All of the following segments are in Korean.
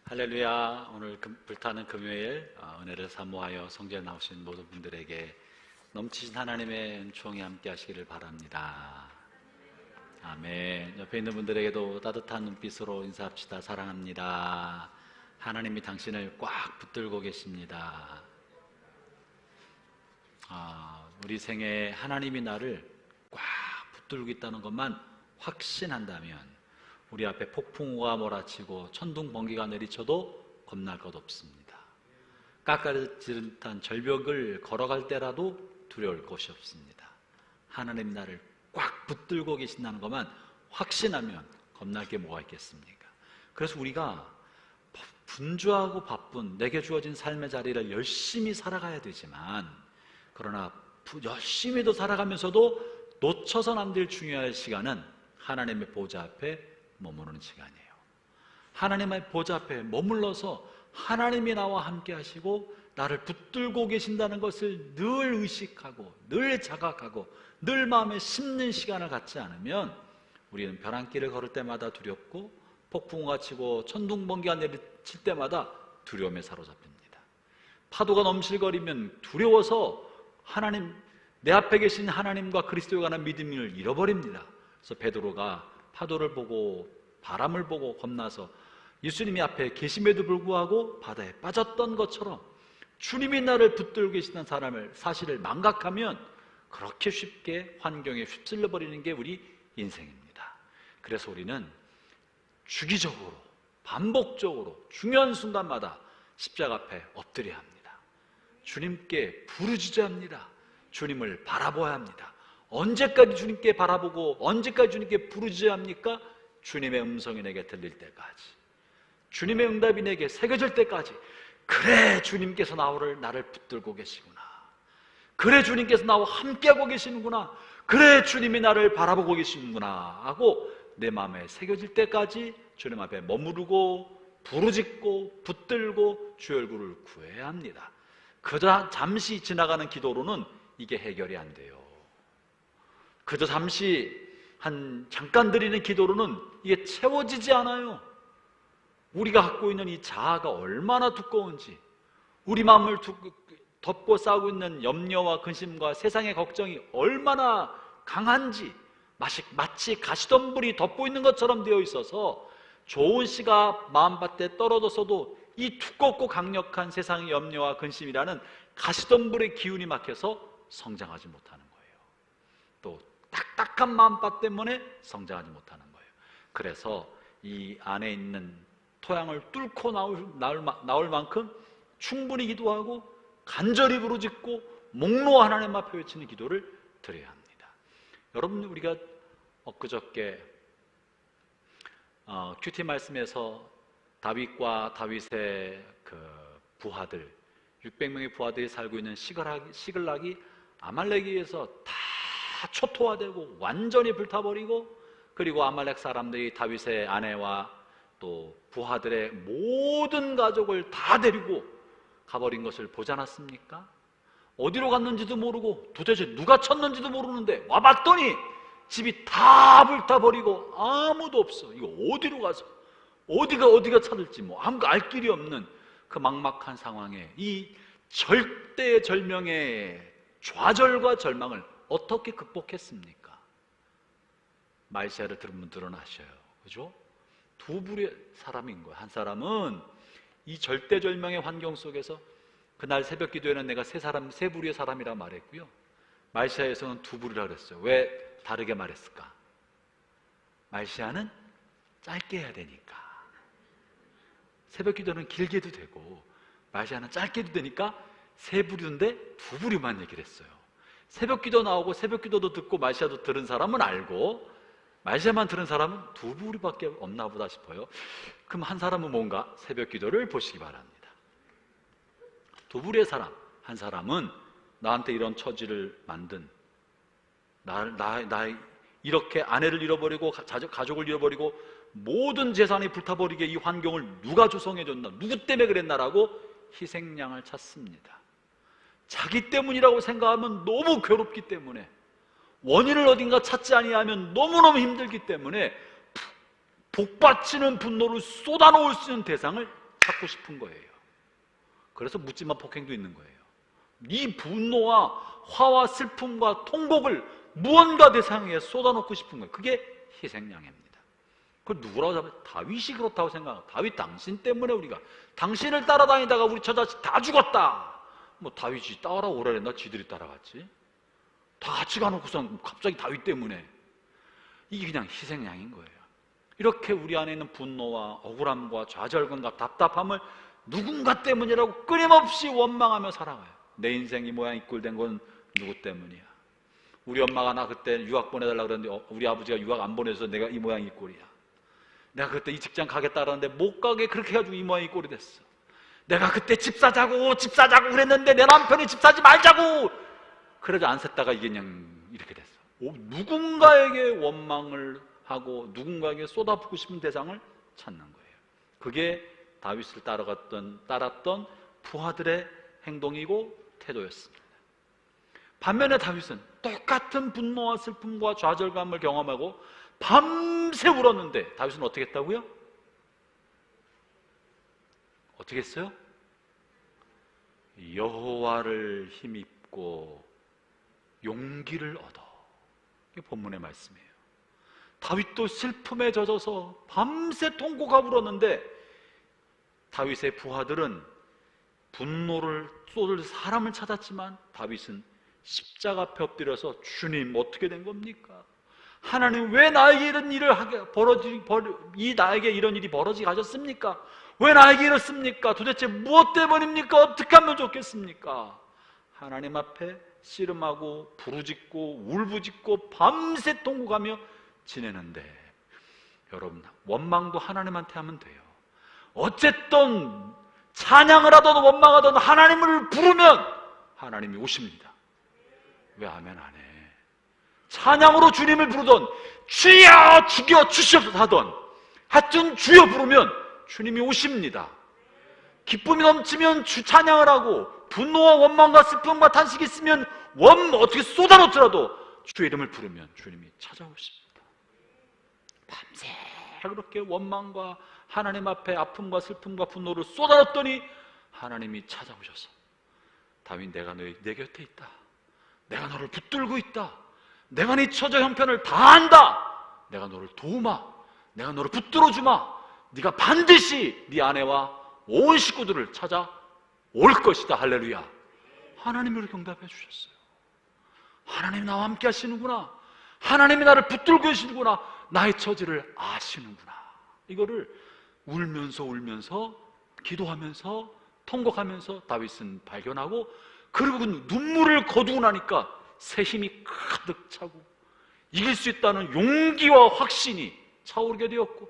할렐루야. 오늘 불타는 금요일 은혜를 사모하여 성전에 나오신 모든 분들에게 넘치신 하나님의 은총이 함께 하시기를 바랍니다. 아멘. 옆에 있는 분들에게도 따뜻한 눈빛으로 인사합시다. 사랑합니다. 하나님이 당신을 꽉 붙들고 계십니다. 우리 생에 하나님이 나를 꽉 붙들고 있다는 것만 확신한다면 우리 앞에 폭풍우가 몰아치고 천둥 번개가 내리쳐도 겁날 것 없습니다. 깎아지른 듯한 절벽을 걸어갈 때라도 두려울 것이 없습니다. 하나님 나를 꽉 붙들고 계신다는 것만 확신하면 겁날 게 뭐가 있겠습니까? 그래서 우리가 분주하고 바쁜 내게 주어진 삶의 자리를 열심히 살아가야 되지만, 그러나 열심히도 살아가면서도 놓쳐선 안 될 중요한 시간은 하나님의 보좌 앞에 머무르는 시간이에요. 하나님의 보좌 앞에 머물러서 하나님이 나와 함께 하시고 나를 붙들고 계신다는 것을 늘 의식하고 늘 자각하고 늘 마음에 심는 시간을 갖지 않으면 우리는 벼랑길을 걸을 때마다 두렵고 폭풍우가 치고 천둥번개가 내리칠 때마다 두려움에 사로잡힙니다. 파도가 넘실거리면 두려워서 내 앞에 계신 하나님과 그리스도에 관한 믿음을 잃어버립니다. 그래서 베드로가 파도를 보고 바람을 보고 겁나서 예수님이 앞에 계심에도 불구하고 바다에 빠졌던 것처럼 주님이 나를 붙들고 계시는 사실을 망각하면 그렇게 쉽게 환경에 휩쓸려 버리는 게 우리 인생입니다. 그래서 우리는 주기적으로 반복적으로 중요한 순간마다 십자가 앞에 엎드려야 합니다. 주님께 부르짖어야 합니다. 주님을 바라보아야 합니다. 언제까지 주님께 바라보고 언제까지 주님께 부르짖어야 합니까? 주님의 음성이 내게 들릴 때까지, 주님의 응답이 내게 새겨질 때까지. 그래, 주님께서 나를 붙들고 계시구나. 그래, 주님께서 나와 함께하고 계시는구나. 그래, 주님이 나를 바라보고 계시는구나 하고 내 마음에 새겨질 때까지 주님 앞에 머무르고 부르짖고 붙들고 주의 얼굴을 구해야 합니다. 그저 잠시 지나가는 기도로는 이게 해결이 안 돼요. 그저 잠시 잠깐 드리는 기도로는 이게 채워지지 않아요. 우리가 갖고 있는 이 자아가 얼마나 두꺼운지, 우리 마음을 덮고 싸우고 있는 염려와 근심과 세상의 걱정이 얼마나 강한지 마치 가시덤불이 덮고 있는 것처럼 되어 있어서 좋은 씨가 마음밭에 떨어졌어도 이 두껍고 강력한 세상의 염려와 근심이라는 가시덤불의 기운이 막혀서 성장하지 못하는 거예요. 또 딱딱한 마음밭 때문에 성장하지 못하는 거예요. 그래서 이 안에 있는 토양을 뚫고 나올 만큼 충분히 기도하고 간절히 부르짖고 목놓아 하나님 앞에 외치는 기도를 드려야 합니다. 여러분, 우리가 엊그저께 큐티 말씀에서 다윗과 다윗의 부하들 600명의 부하들이 살고 있는 시글락이 아말렉에 의해서 다 초토화되고 완전히 불타버리고, 그리고 아말렉 사람들이 다윗의 아내와 또 부하들의 모든 가족을 다 데리고 가버린 것을 보지 않았습니까? 어디로 갔는지도 모르고 도대체 누가 쳤는지도 모르는데 와봤더니 집이 다 불타버리고 아무도 없어. 이거 어디로 가서 어디가 찾을지 아무도 알 길이 없는 그 막막한 상황에 이 절대절명의 좌절과 절망을 어떻게 극복했습니까? 말세를 들은 분들은 아셔요. 그죠? 두 부류의 사람인 거예요. 한 사람은 이 절대절명의 환경 속에서 그날 새벽 기도에는 내가 세 부류의 사람이라 말했고요. 말시아에서는 두 부류라 그랬어요. 왜 다르게 말했을까? 말시아는 짧게 해야 되니까. 새벽 기도는 길게 해도 되고 말시아는 짧게 해도 되니까 세 부류인데 두 부류만 얘기를 했어요. 새벽 기도 나오고 새벽 기도도 듣고 말시아도 들은 사람은 알고 말시아만 들은 사람은 두 부류밖에 없나 보다 싶어요. 그럼 한 사람은 뭔가? 새벽 기도를 보시기 바랍니다. 두 부류의 사람, 한 사람은 나한테 이런 처지를 만든, 나 이렇게 아내를 잃어버리고 가족을 잃어버리고 모든 재산이 불타버리게 이 환경을 누가 조성해줬나, 누구 때문에 그랬나라고 희생양을 찾습니다. 자기 때문이라고 생각하면 너무 괴롭기 때문에, 원인을 어딘가 찾지 아니하면 너무너무 힘들기 때문에 복받치는 분노를 쏟아놓을 수 있는 대상을 찾고 싶은 거예요. 그래서 묻지마 폭행도 있는 거예요. 이 분노와 화와 슬픔과 통곡을 무언가 대상에 쏟아놓고 싶은 거예요. 그게 희생양입니다. 그걸 누구라고 하면 다윗이 그렇다고 생각하고, 다윗 당신 때문에 우리가, 당신을 따라다니다가 우리 처자식 다 죽었다. 뭐 다윗이 따라오라 그랬나? 지들이 따라갔지. 다 같이 가놓고선 갑자기 다윗 때문에. 이게 그냥 희생양인 거예요. 이렇게 우리 안에 있는 분노와 억울함과 좌절감과 답답함을 누군가 때문이라고 끊임없이 원망하며 살아가요. 내 인생이 모양 이 꼴 된 건 누구 때문이야? 우리 엄마가 나 그때 유학 보내달라고 그랬는데 우리 아버지가 유학 안 보내서 내가 이 모양 이 꼴이야. 내가 그때 이 직장 가겠다 그러는데 못 가게 그렇게 해가지고 이 모양 이 꼴이 됐어. 내가 그때 집 사자고 그랬는데 내 남편이 집 사지 말자고 그래도 안 샀다가 이게 그냥 이렇게 됐어. 누군가에게 원망을 하고 누군가에게 쏟아붓고 싶은 대상을 찾는 거예요. 그게 다윗을 따랐던 부하들의 행동이고 태도였습니다. 반면에 다윗은 똑같은 분노와 슬픔과 좌절감을 경험하고 밤새 울었는데 다윗은 어떻게 했다고요? 어떻게 했어요? 여호와를 힘입고 용기를 얻어. 이게 본문의 말씀이에요. 다윗도 슬픔에 젖어서 밤새 통곡하고 울었는데 다윗의 부하들은 분노를 쏟을 사람을 찾았지만 다윗은 십자가 앞에 엎드려서 주님 어떻게 된 겁니까? 하나님 왜 나에게 이런 일을 나에게 이런 일이 벌어지게 하셨습니까? 왜 나에게 이렇습니까? 도대체 무엇 때문입니까? 어떻게 하면 좋겠습니까? 하나님 앞에 씨름하고 부르짖고 울부짖고 밤새 통곡하며 지내는데 여러분 원망도 하나님한테 하면 돼요. 어쨌든 찬양을 하든 원망하든 하나님을 부르면 하나님이 오십니다. 왜 아멘 안 해? 찬양으로 주님을 부르던 주여 죽여 주시옵소서 하던 하여튼 주여 부르면 주님이 오십니다. 기쁨이 넘치면 찬양을 하고 분노와 원망과 슬픔과 탄식이 있으면 어떻게 쏟아놓더라도 주의 이름을 부르면 주님이 찾아오십니다. 밤새 그렇게 원망과 하나님 앞에 아픔과 슬픔과 분노를 쏟아놨더니 하나님이 찾아오셔서 다윗 내가 내 곁에 있다. 내가 너를 붙들고 있다. 내가 네 처자 형편을 다 안다. 내가 너를 도우마. 내가 너를 붙들어주마. 네가 반드시 네 아내와 온 식구들을 찾아올 것이다. 할렐루야. 하나님이 우리 응답해 주셨어요. 하나님이 나와 함께 하시는구나. 하나님이 나를 붙들고 계시는구나. 나의 처지를 아시는구나. 이거를 울면서 기도하면서 통곡하면서 다윗은 발견하고 그리고 눈물을 거두고 나니까 새 힘이 가득 차고 이길 수 있다는 용기와 확신이 차오르게 되었고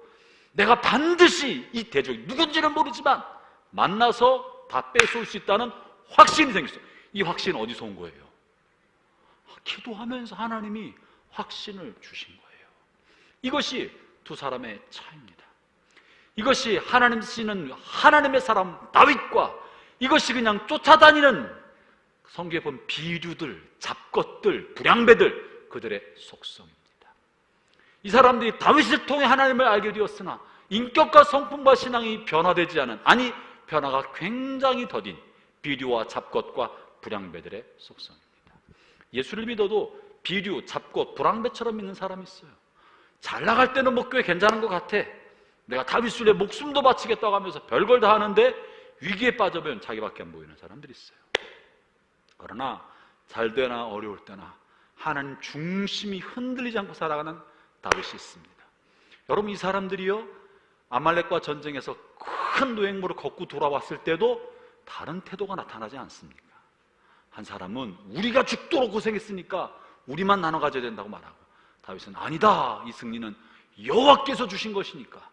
내가 반드시 이 대적이 누군지는 모르지만 만나서 다 뺏어올 수 있다는 확신이 생겼어요. 이 확신은 어디서 온 거예요? 기도하면서 하나님이 확신을 주신 거예요. 이것이 두 사람의 차이입니다. 이것이 하나님 쓰시는 하나님의 사람 다윗과 이것이 그냥 쫓아다니는 성경에 보면 비류들, 잡것들, 불량배들 그들의 속성입니다. 이 사람들이 다윗을 통해 하나님을 알게 되었으나 인격과 성품과 신앙이 변화되지 않은 변화가 굉장히 더딘 비류와 잡것과 불량배들의 속성입니다. 예수를 믿어도 비류, 잡것, 불량배처럼 믿는 사람이 있어요. 잘 나갈 때는 뭐 꽤 괜찮은 것 같아. 내가 다윗을 위해 목숨도 바치겠다고 하면서 별걸 다 하는데 위기에 빠져보면 자기밖에 안 보이는 사람들이 있어요. 그러나 잘 되나 어려울 때나 하나님 중심이 흔들리지 않고 살아가는 다윗이 있습니다. 여러분 이 사람들이요 아말렉과 전쟁에서 큰 노획물을 걷고 돌아왔을 때도 다른 태도가 나타나지 않습니까? 한 사람은 우리가 죽도록 고생했으니까 우리만 나눠 가져야 된다고 말하고 다윗은 아니다. 이 승리는 여호와께서 주신 것이니까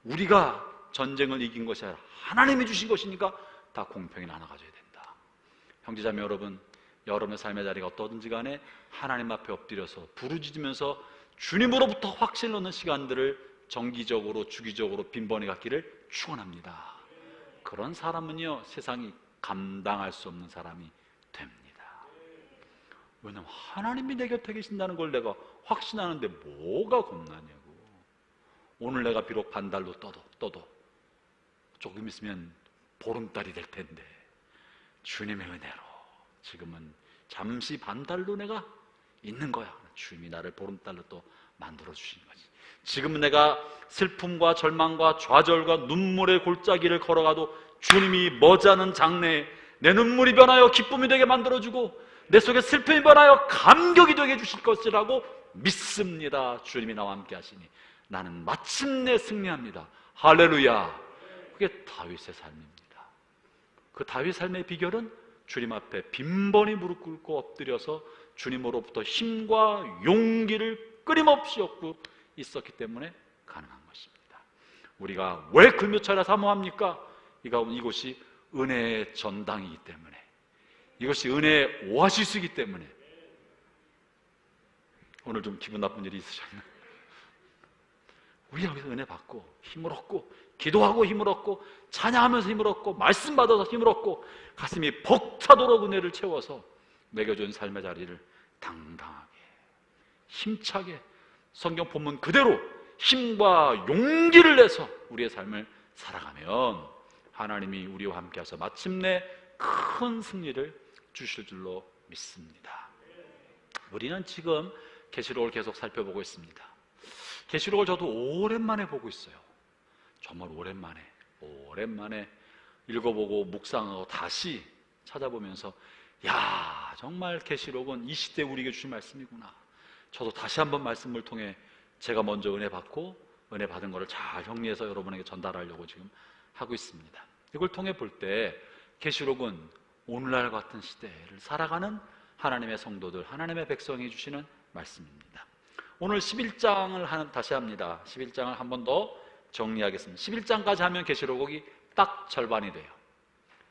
우리가 전쟁을 이긴 것이 아니라 하나님이 주신 것이니까 다 공평히 나눠 가져야 된다. 형제자매 여러분, 여러분의 삶의 자리가 어떠든지 간에 하나님 앞에 엎드려서 부르짖으면서 주님으로부터 확신을 얻는 시간들을 정기적으로 주기적으로 빈번히 갖기를 축원합니다. 그런 사람은요 세상이 감당할 수 없는 사람이 됩니다. 왜냐하면 하나님이 내 곁에 계신다는 걸 내가 확신하는데 뭐가 겁나냐고. 오늘 내가 비록 반달로 떠도 조금 있으면 보름달이 될 텐데 주님의 은혜로 지금은 잠시 반달로 내가 있는 거야. 주님이 나를 보름달로 또 만들어 주신 거지. 지금 내가 슬픔과 절망과 좌절과 눈물의 골짜기를 걸어가도 주님이 머지않은 장래에 내 눈물이 변하여 기쁨이 되게 만들어주고 내 속에 슬픔이 변하여 감격이 되게 해주실 것이라고 믿습니다. 주님이 나와 함께 하시니 나는 마침내 승리합니다. 할렐루야. 그게 다윗의 삶입니다. 그 다윗의 삶의 비결은 주님 앞에 빈번히 무릎 꿇고 엎드려서 주님으로부터 힘과 용기를 끊임없이 얻고 있었기 때문에 가능한 것입니다. 우리가 왜 금요철에 사모합니까? 이곳이 은혜의 전당이기 때문에, 이것이 은혜의 오아시스이기 때문에. 오늘 좀 기분 나쁜 일이 있으셨나요? 우리 여기서 은혜 받고 힘을 얻고 기도하고 힘을 얻고 찬양하면서 힘을 얻고 말씀 받아서 힘을 얻고 가슴이 벅차도록 은혜를 채워서 먹여준 삶의 자리를 당당하게 힘차게 성경 본문 그대로 힘과 용기를 내서 우리의 삶을 살아가면 하나님이 우리와 함께 하셔서 마침내 큰 승리를 주실 줄로 믿습니다. 우리는 지금 계시록을 계속 살펴보고 있습니다. 계시록을 저도 오랜만에 보고 있어요. 정말 오랜만에 읽어보고 묵상하고 다시 찾아보면서 야, 정말 계시록은 이 시대에 우리에게 주신 말씀이구나. 저도 다시 한번 말씀을 통해 제가 먼저 은혜 받고 은혜 받은 것을 잘 정리해서 여러분에게 전달하려고 지금 하고 있습니다. 이걸 통해 볼 때 계시록은 오늘날 같은 시대를 살아가는 하나님의 성도들, 하나님의 백성이 주시는 말씀입니다. 오늘 11장을 다시 합니다. 11장을 한 번 더 정리하겠습니다. 11장까지 하면 계시록이 딱 절반이 돼요.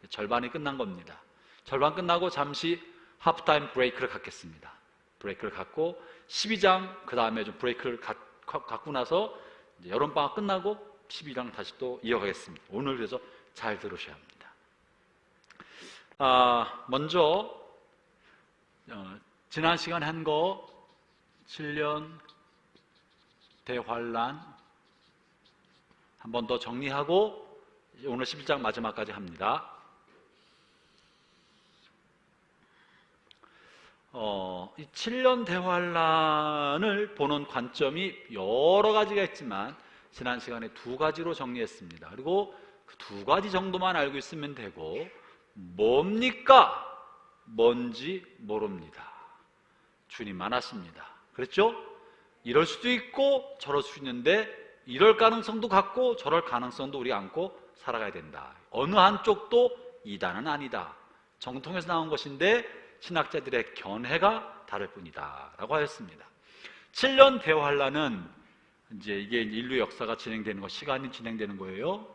절반이 끝난 겁니다. 절반 끝나고 잠시 하프타임 브레이크를 갖겠습니다. 브레이크를 갖고 12장 그 다음에 좀 브레이크를 갖고 나서 이제 여름방학 끝나고 12장 다시 또 이어가겠습니다. 오늘 그래서 잘 들으셔야 합니다. 먼저 지난 시간에 한 거 7년 대환란 한 번 더 정리하고 오늘 11장 마지막까지 합니다. 이 7년 대환란을 보는 관점이 여러 가지가 있지만 지난 시간에 두 가지로 정리했습니다. 그리고 그 두 가지 정도만 알고 있으면 되고 뭡니까? 뭔지 모릅니다. 주님만 아십니다. 그랬죠? 이럴 수도 있고 저럴 수 있는데 이럴 가능성도 갖고 저럴 가능성도 우리가 안고 살아가야 된다. 어느 한쪽도 이단은 아니다. 정통에서 나온 것인데 신학자들의 견해가 다를 뿐이다 라고 하였습니다. 7년 대환란은 이제 이게 인류 역사가 진행되는 거, 시간이 진행되는 거예요.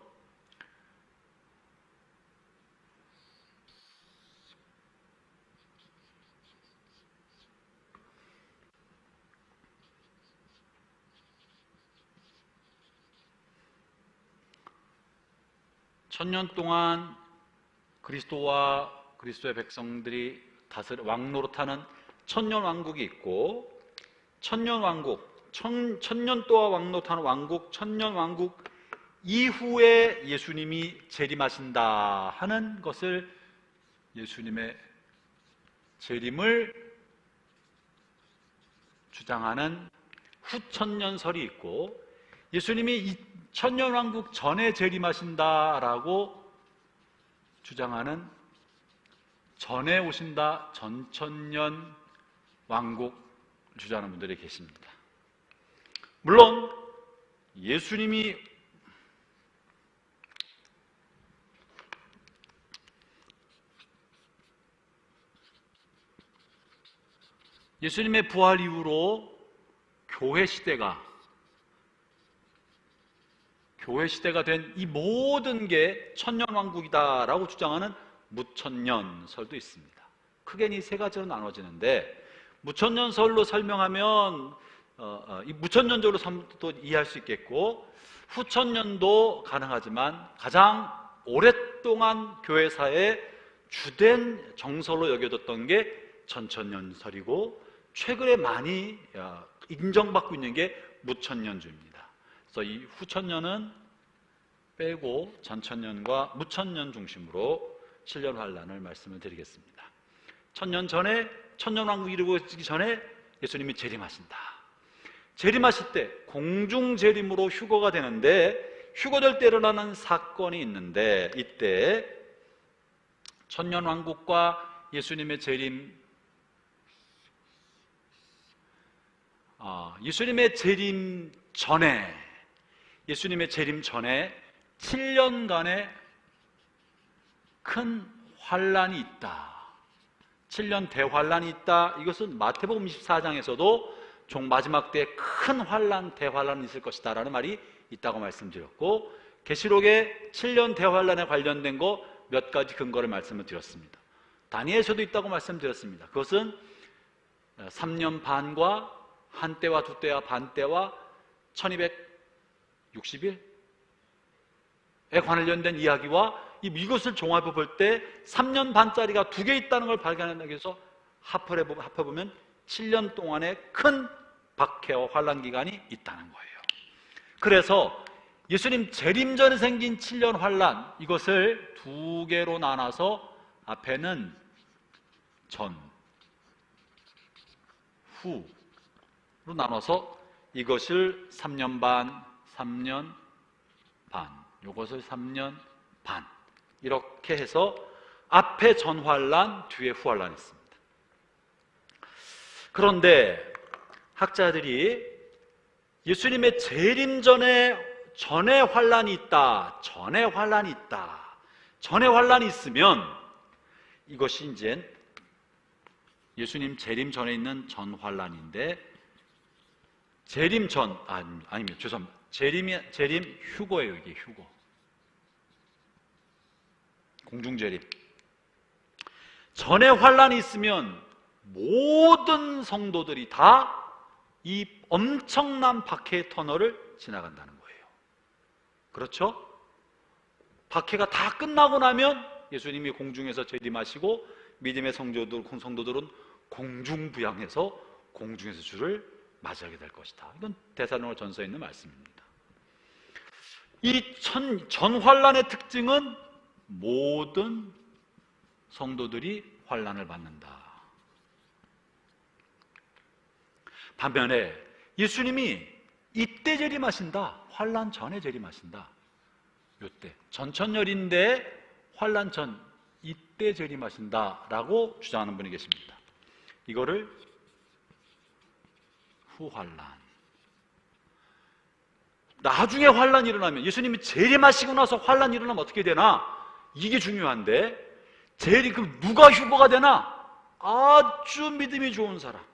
천년 동안 그리스도와 그리스도의 백성들이 왕노릇하는 천년 왕국이 있고, 천년 왕국, 천년 동안 왕노릇하는 왕국, 천년 왕국 이후에 예수님이 재림하신다 하는 것을, 예수님의 재림을 주장하는 후천년설이 있고, 예수님이 이 천년왕국 전에 재림하신다라고 주장하는 전에 오신다 전천년 왕국 주장하는 분들이 계십니다. 물론 예수님의 부활 이후로 교회 시대가 된 이 모든 게 천년왕국이다라고 주장하는 무천년설도 있습니다. 크게는 이 세 가지로 나눠지는데, 무천년설로 설명하면 이 무천년적으로 또 이해할 수 있겠고, 후천년도 가능하지만 가장 오랫동안 교회사에 주된 정설로 여겨졌던 게 전천년설이고, 최근에 많이 인정받고 있는 게 무천년주입니다. 그래서 이 후천년은 빼고 전천년과 무천년 중심으로 7년 환란을 말씀을 드리겠습니다. 천년 전에, 천년왕국 이루어지기 전에 예수님이 재림하신다. 재림하실 때 공중재림으로 휴거가 되는데, 휴거될 때 일어나는 사건이 있는데, 이때 천년왕국과 예수님의 재림, 예수님의 재림 전에 7년간의 큰 환란이 있다. 7년 대환란이 있다. 이것은 마태복음 24장에서도 종 마지막 때에 큰 환란, 대환란이 있을 것이다 라는 말이 있다고 말씀드렸고, 계시록에 7년 대환란에 관련된 거 몇 가지 근거를 말씀을 드렸습니다. 다니엘서도 있다고 말씀드렸습니다. 그것은 3년 반과 한 때와 두 때와 반 때와 1260일에 관련된 이야기와 이것을 종합해 볼 때 3년 반짜리가 두 개 있다는 걸 발견하기 위해서 합해보면 7년 동안의 큰 박해와 환란 기간이 있다는 거예요. 그래서 예수님 재림 전에 생긴 7년 환란, 이것을 두 개로 나눠서 앞에는 전, 후로 나눠서 이것을 3년 반, 3년 반, 이것을 3년 반, 이렇게 해서 앞에 전환란, 뒤에 후환란이 있습니다. 그런데 학자들이 예수님의 재림 전에 환란이 있다, 전에 환란이 있다, 전에 환란이 있으면 이것이 이제 예수님 재림 전에 있는 전 환란인데, 재림 전, 아닙니다. 죄송합니다. 재림 휴거예요. 이게 휴거. 공중재림. 전에 환란이 있으면 모든 성도들이 다 이 엄청난 박해의 터널을 지나간다는 거예요. 그렇죠? 박해가 다 끝나고 나면 예수님이 공중에서 재림하시고 믿음의 성도들은 공중부양해서 공중에서 주를 맞이하게 될 것이다. 이건 데살로니가 전서에 있는 말씀입니다. 이 전환란의 특징은 모든 성도들이 환란을 받는다. 반면에 예수님이 이때 재림하신다, 환란 전에 재림하신다. 이때 전천년인데 환란 전, 이때 재림하신다라고 주장하는 분이 계십니다. 이거를 후환란. 나중에 환란이 일어나면, 예수님이 재림하시고 나서 환란이 일어나면 어떻게 되나? 이게 중요한데, 그럼 누가 휴거가 되나? 아주 믿음이 좋은 사람,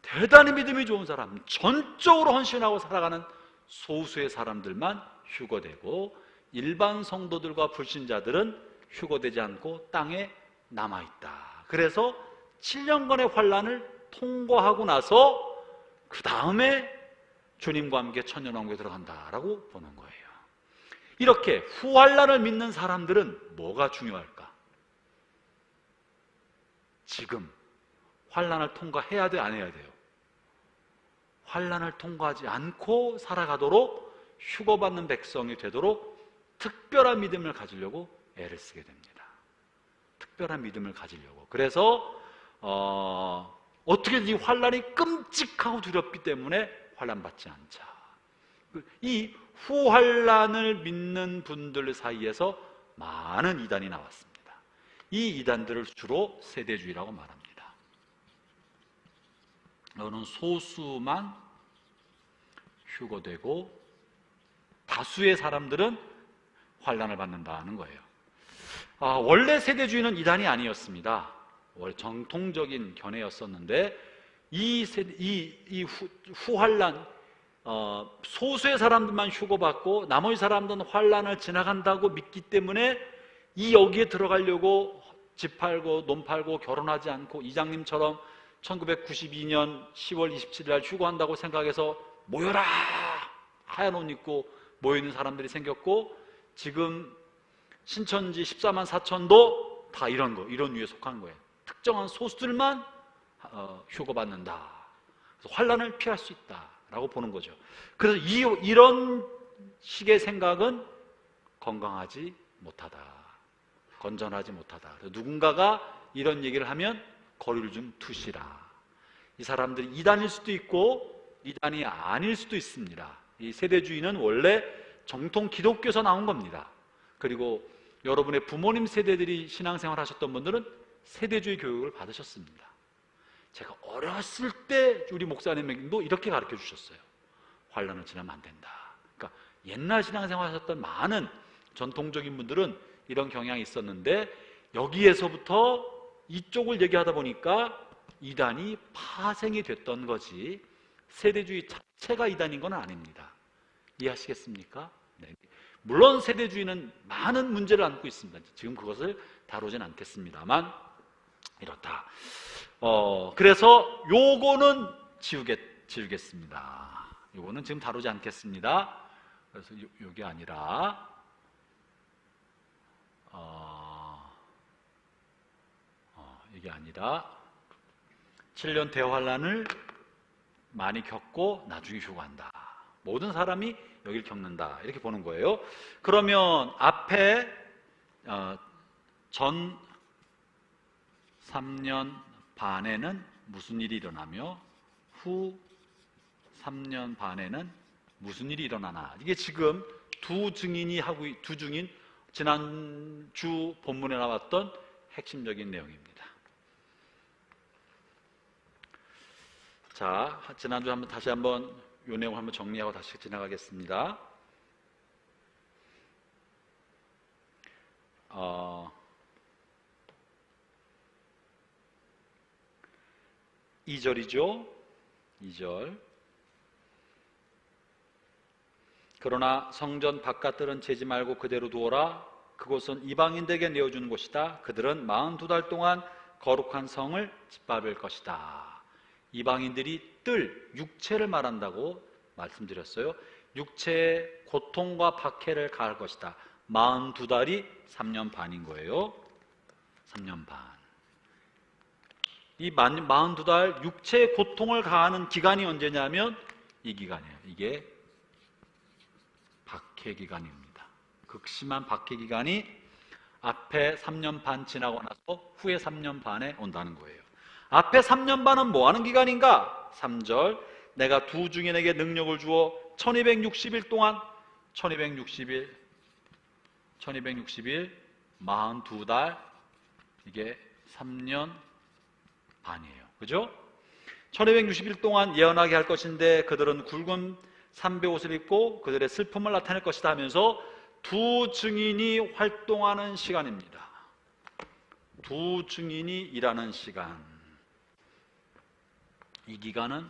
대단히 믿음이 좋은 사람, 전적으로 헌신하고 살아가는 소수의 사람들만 휴거되고, 일반 성도들과 불신자들은 휴거되지 않고 땅에 남아있다. 그래서 7년간의 환란을 통과하고 나서 그 다음에 주님과 함께 천년왕국에 들어간다라고 보는 거예요. 이렇게 후환란을 믿는 사람들은 뭐가 중요할까? 지금 환란을 통과해야 돼, 안 해야 돼요? 환란을 통과하지 않고 살아가도록, 휴거받는 백성이 되도록 특별한 믿음을 가지려고 애를 쓰게 됩니다. 특별한 믿음을 가지려고. 그래서 어떻게든 이 환란이 끔찍하고 두렵기 때문에 환란 받지 않자. 이 후환란을 믿는 분들 사이에서 많은 이단이 나왔습니다. 이 이단들을 주로 세대주의라고 말합니다. 이거는 소수만 휴거되고 다수의 사람들은 환란을 받는다는 거예요. 원래 세대주의는 이단이 아니었습니다. 원래 정통적인 견해였었는데, 후환란, 소수의 사람들만 휴거받고 나머지 사람들은 환란을 지나간다고 믿기 때문에 여기에 들어가려고 집 팔고 논 팔고 결혼하지 않고 이장님처럼 1992년 10월 27일 날 휴거한다고 생각해서 모여라! 하얀 옷 입고 모여있는 사람들이 생겼고, 지금 신천지 14만 4천도 다 이런 류에 속하는 거예요. 특정한 소수들만 휴거받는다. 그래서 환란을 피할 수 있다라고 보는 거죠. 그래서 이런 식의 생각은 건강하지 못하다, 건전하지 못하다. 누군가가 이런 얘기를 하면 거리를 좀 두시라. 이 사람들이 이단일 수도 있고 이단이 아닐 수도 있습니다. 이 세대주의는 원래 정통 기독교에서 나온 겁니다. 그리고 여러분의 부모님 세대들이 신앙생활 하셨던 분들은 세대주의 교육을 받으셨습니다. 제가 어렸을 때 우리 목사님도 이렇게 가르쳐 주셨어요. 환난을 지나면 안 된다. 그러니까 옛날 신앙생활 하셨던 많은 전통적인 분들은 이런 경향이 있었는데, 여기에서부터 이쪽을 얘기하다 보니까 이단이 파생이 됐던 거지 세대주의 자체가 이단인 건 아닙니다. 이해하시겠습니까? 네. 물론 세대주의는 많은 문제를 안고 있습니다. 지금 그것을 다루진 않겠습니다만 이렇다. 그래서 요거는 지우겠습니다. 요거는 지금 다루지 않겠습니다. 그래서 요게 아니라 이게 아니라 7년 대환란을 많이 겪고 나중에 휴가한다. 모든 사람이 여기를 겪는다, 이렇게 보는 거예요. 그러면 앞에 전 3년 반에는 무슨 일이 일어나며 후 3년 반에는 무슨 일이 일어나나, 이게 지금 두 증인 지난주 본문에 나왔던 핵심적인 내용입니다. 자, 지난주 다시 한번 이 내용을 한번 정리하고 다시 지나가겠습니다. 2절이죠. 2절. 그러나 성전 바깥들은 재지 말고 그대로 두어라. 그곳은 이방인들에게 내어주는 곳이다. 그들은 42달 동안 거룩한 성을 짓밟을 것이다. 이방인들이 육체를 말한다고 말씀드렸어요. 육체의 고통과 박해를 가할 것이다. 42달이 3년 반인 거예요. 3년 반. 이 42달 육체의 고통을 가하는 기간이 언제냐면 이 기간이에요. 이게 박해 기간입니다. 극심한 박해 기간이 앞에 3년 반 지나고 나서 후에 3년 반에 온다는 거예요. 앞에 3년 반은 뭐 하는 기간인가? 3절. 내가 두 증인에게 능력을 주어 1260일 동안 1260일 42달, 이게 3년 반이에요. 그죠? 1260일 동안 예언하게 할 것인데 그들은 굵은 삼배 옷을 입고 그들의 슬픔을 나타낼 것이다 하면서 두 증인이 활동하는 시간입니다. 두 증인이 일하는 시간. 이 기간은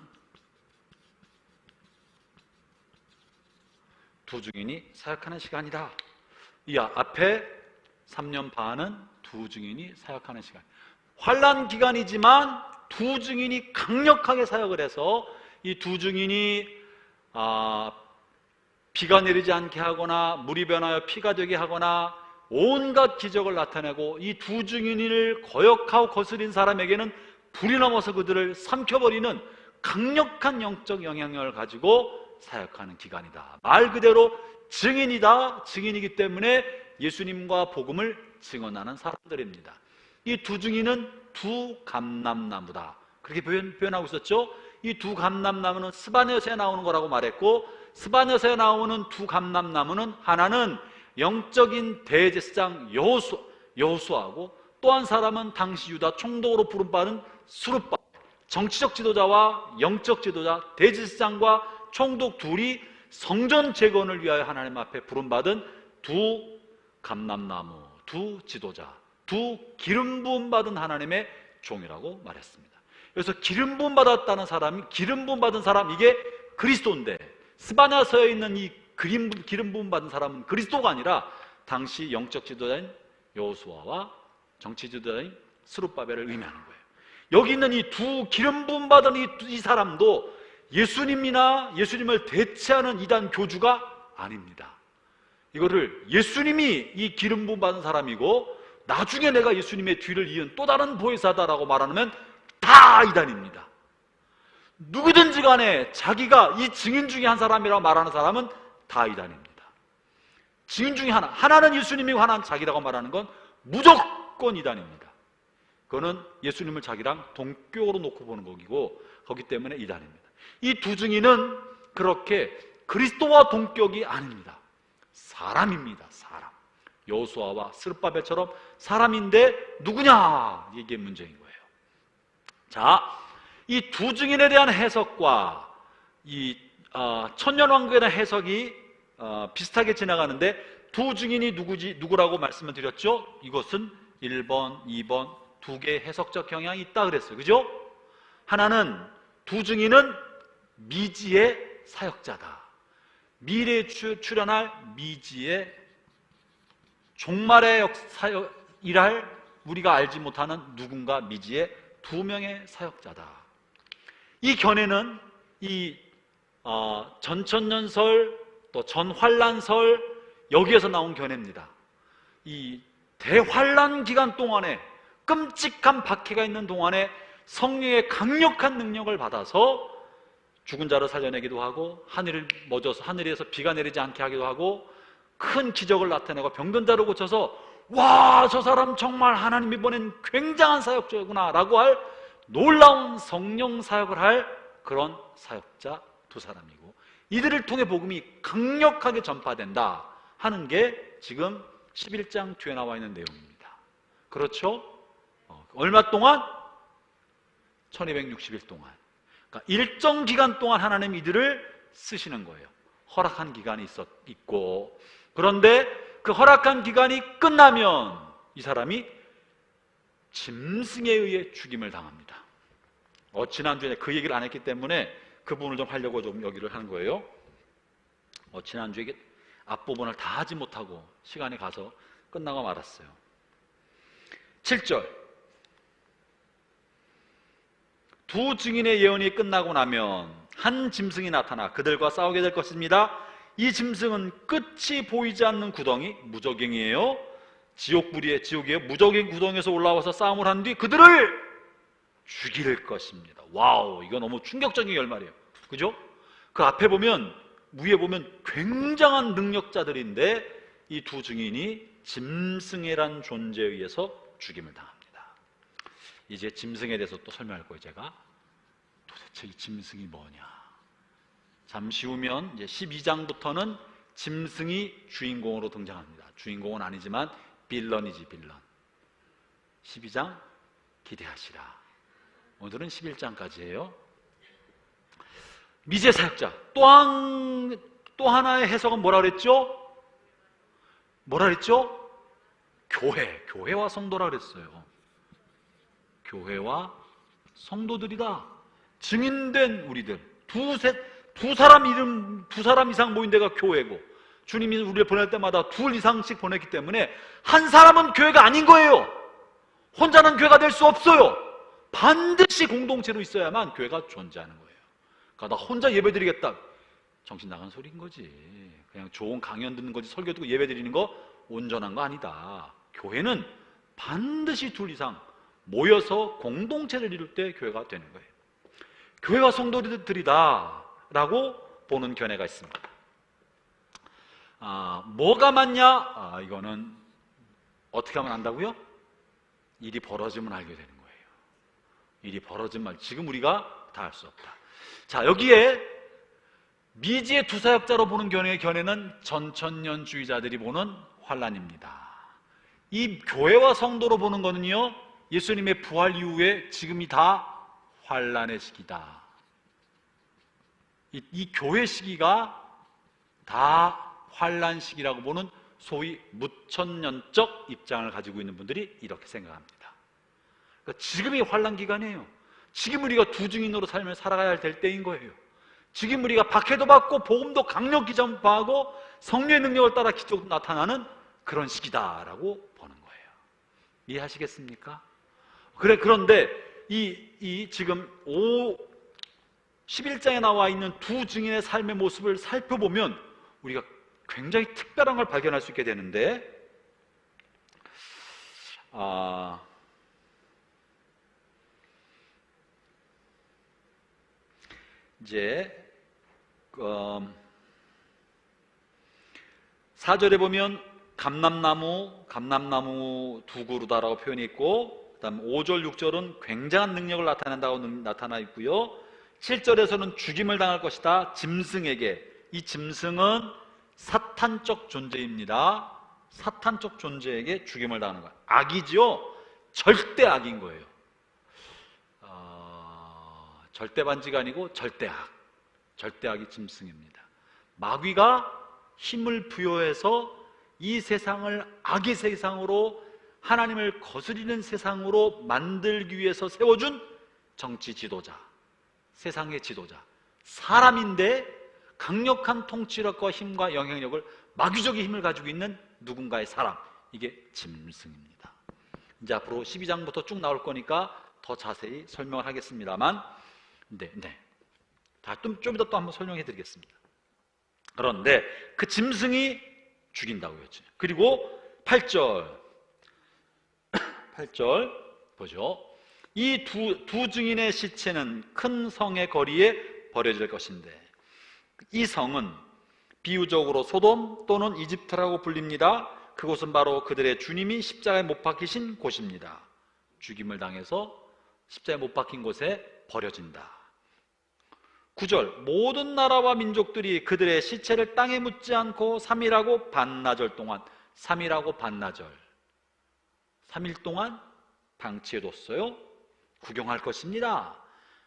두 증인이 사역하는 시간이다. 이 앞에 3년 반은 두 증인이 사역하는 시간. 환난 기간이지만 두 증인이 강력하게 사역을 해서 이 두 증인이 비가 내리지 않게 하거나 물이 변하여 피가 되게 하거나 온갖 기적을 나타내고, 이 두 증인을 거역하고 거스린 사람에게는 불이 넘어서 그들을 삼켜버리는 강력한 영적 영향력을 가지고 사역하는 기간이다. 말 그대로 증인이다. 증인이기 때문에 예수님과 복음을 증언하는 사람들입니다. 이 두 증인은 두 감람나무다, 그렇게 표현하고 있었죠. 이 두 감람나무는 스바냐서에 나오는 거라고 말했고, 스바냐서에 나오는 두 감람나무는 하나는 영적인 대제사장 여호수아하고 또 한 사람은 당시 유다 총독으로 부름받은 스룹바벨, 정치적 지도자와 영적 지도자, 대제사장과 총독 둘이 성전 재건을 위하여 하나님 앞에 부름받은 두 감람나무, 두 지도자, 두 기름 부음 받은 하나님의 종이라고 말했습니다. 그래서 기름 부음 받았다는 사람이, 기름 부음 받은 사람, 이게 그리스도인데, 스바냐서에 있는 이 기름 부음 받은 사람은 그리스도가 아니라 당시 영적 지도자인 여호수아와 정치 지도자인 스룹바벨을 의미하는 거예요. 여기 있는 이 두 기름 부음 받은 이 사람도 예수님이나 예수님을 대체하는 이단 교주가 아닙니다. 이거를 예수님이 이 기름 부음 받은 사람이고 나중에 내가 예수님의 뒤를 이은 또 다른 보혜사다라고 말하면 다 이단입니다. 누구든지 간에 자기가 이 증인 중에 한 사람이라고 말하는 사람은 다 이단입니다. 증인 중에 하나는 예수님이고 하나는 자기라고 말하는 건 무조건 이단입니다. 그거는 예수님을 자기랑 동격으로 놓고 보는 거기고, 거기 때문에 이단입니다. 이 두 증인은 그렇게 그리스도와 동격이 아닙니다. 사람입니다. 사람. 여호수아와 스룹바벨처럼 사람인데 누구냐? 이게 문제인 거예요. 자, 이 두 증인에 대한 해석과 이 천년왕국에 대한 해석이 비슷하게 지나가는데, 두 증인이 누구라고 말씀을 드렸죠? 이것은 1번, 2번 두 개의 해석적 경향이 있다 그랬어요. 그죠? 하나는 두 증인은 미지의 사역자다. 미래에 출현할 미지의 종말의 일할 우리가 알지 못하는 누군가 미지의 두 명의 사역자다. 이 견해는 이 전천년설 또 전환란설 여기에서 나온 견해입니다. 이 대환란 기간 동안에 끔찍한 박해가 있는 동안에 성령의 강력한 능력을 받아서 죽은 자를 살려내기도 하고, 하늘을 멎어서 하늘에서 비가 내리지 않게 하기도 하고, 큰 기적을 나타내고 병든 자를 고쳐서 와, 저 사람 정말 하나님이 보낸 굉장한 사역자구나 라고 할 놀라운 성령 사역을 할 그런 사역자 두 사람이고, 이들을 통해 복음이 강력하게 전파된다 하는 게 지금 11장 뒤에 나와 있는 내용입니다. 그렇죠? 얼마 동안? 1260일 동안. 그러니까 일정 기간 동안 하나님 이들을 쓰시는 거예요. 허락한 기간이 있고, 그런데 그 허락한 기간이 끝나면 이 사람이 짐승에 의해 죽임을 당합니다. 지난주에 그 얘기를 안 했기 때문에 그 부분을 좀 하려고 좀 여기를 하는 거예요. 지난주에 앞부분을 다 하지 못하고 시간이 가서 끝나고 말았어요. 7절, 두 증인의 예언이 끝나고 나면 한 짐승이 나타나 그들과 싸우게 될 것입니다. 이 짐승은 끝이 보이지 않는 구덩이, 무저갱이에요. 지옥이에요. 무저갱 구덩이에서 올라와서 싸움을 한 뒤 그들을 죽일 것입니다. 와우, 이거 너무 충격적인 결말이에요. 그죠? 그 앞에 보면, 위에 보면 굉장한 능력자들인데 이 두 증인이 짐승이란 존재에 의해서 죽임을 당합니다. 이제 짐승에 대해서 또 설명할 거예요. 제가 도대체 이 짐승이 뭐냐. 잠시 후면 이제 12장부터는 짐승이 주인공으로 등장합니다. 주인공은 아니지만 빌런이지, 빌런. 12장 기대하시라. 오늘은 11장까지예요. 미제 사역자. 또 하나의 해석은 뭐라 그랬죠? 교회와 성도라 그랬어요. 교회와 성도들이다. 증인된 우리들. 두 사람 이상 모인 데가 교회고, 주님이 우리를 보낼 때마다 둘 이상씩 보냈기 때문에 한 사람은 교회가 아닌 거예요. 혼자는 교회가 될 수 없어요. 반드시 공동체로 있어야만 교회가 존재하는 거예요. 그러니까 나 혼자 예배드리겠다, 정신 나간 소리인 거지. 그냥 좋은 강연 듣는 거지, 설교 듣고 예배 드리는 거 온전한 거 아니다. 교회는 반드시 둘 이상 모여서 공동체를 이룰 때 교회가 되는 거예요. 교회와 성도들이다 라고 보는 견해가 있습니다. 뭐가 맞냐? 이거는 어떻게 하면 안다고요? 일이 벌어지면 알게 되는 거예요. 일이 벌어지면, 지금 우리가 다 알 수 없다. 자, 여기에 미지의 두 사역자로 보는 견해는 전천년주의자들이 보는 환란입니다. 이 교회와 성도로 보는 거는요, 예수님의 부활 이후에 지금이 다 환란의 시기다. 이 교회 시기가 다 환란 시기라고 보는 소위 무천년적 입장을 가지고 있는 분들이 이렇게 생각합니다. 그러니까 지금이 환란 기간이에요. 지금 우리가 두 증인으로 삶을 살아가야 될 때인 거예요. 지금 우리가 박해도 받고 복음도 강력히 전파하고 성령의 능력을 따라 기적도 나타나는 그런 시기다라고 보는 거예요. 이해하시겠습니까? 그런데 이 지금 11장에 나와 있는 두 증인의 삶의 모습을 살펴보면 우리가 굉장히 특별한 걸 발견할 수 있게 되는데, 이제 4절에 보면 감람나무 두 그루다라고 표현이 있고, 그 다음 5절, 6절은 굉장한 능력을 나타낸다고 나타나 있고요. 7절에서는 죽임을 당할 것이다. 짐승에게. 이 짐승은 사탄적 존재입니다. 사탄적 존재에게 죽임을 당하는 거예요. 악이지요. 절대 악인 거예요. 절대 반지가 아니고 절대악. 절대악이 짐승입니다. 마귀가 힘을 부여해서 이 세상을 악의 세상으로, 하나님을 거스리는 세상으로 만들기 위해서 세워준 정치 지도자, 세상의 지도자, 사람인데 강력한 통치력과 힘과 영향력을, 마귀적인 힘을 가지고 있는 누군가의 사람, 이게 짐승입니다. 이제 앞으로 12장부터 쭉 나올 거니까 더 자세히 설명을 하겠습니다만, 좀 이따 또 한번 설명해 드리겠습니다. 그런데 그 짐승이 죽인다고 했죠. 그리고 8절 보죠. 이 두 증인의 시체는 큰 성의 거리에 버려질 것인데, 이 성은 비유적으로 소돔 또는 이집트라고 불립니다. 그곳은 바로 그들의 주님이 십자가에 못 박히신 곳입니다. 죽임을 당해서 십자가에 못 박힌 곳에 버려진다. 9절, 모든 나라와 민족들이 그들의 시체를 땅에 묻지 않고 3일하고 반나절 동안, 3일하고 반나절, 3일 동안 방치해뒀어요. 구경할 것입니다.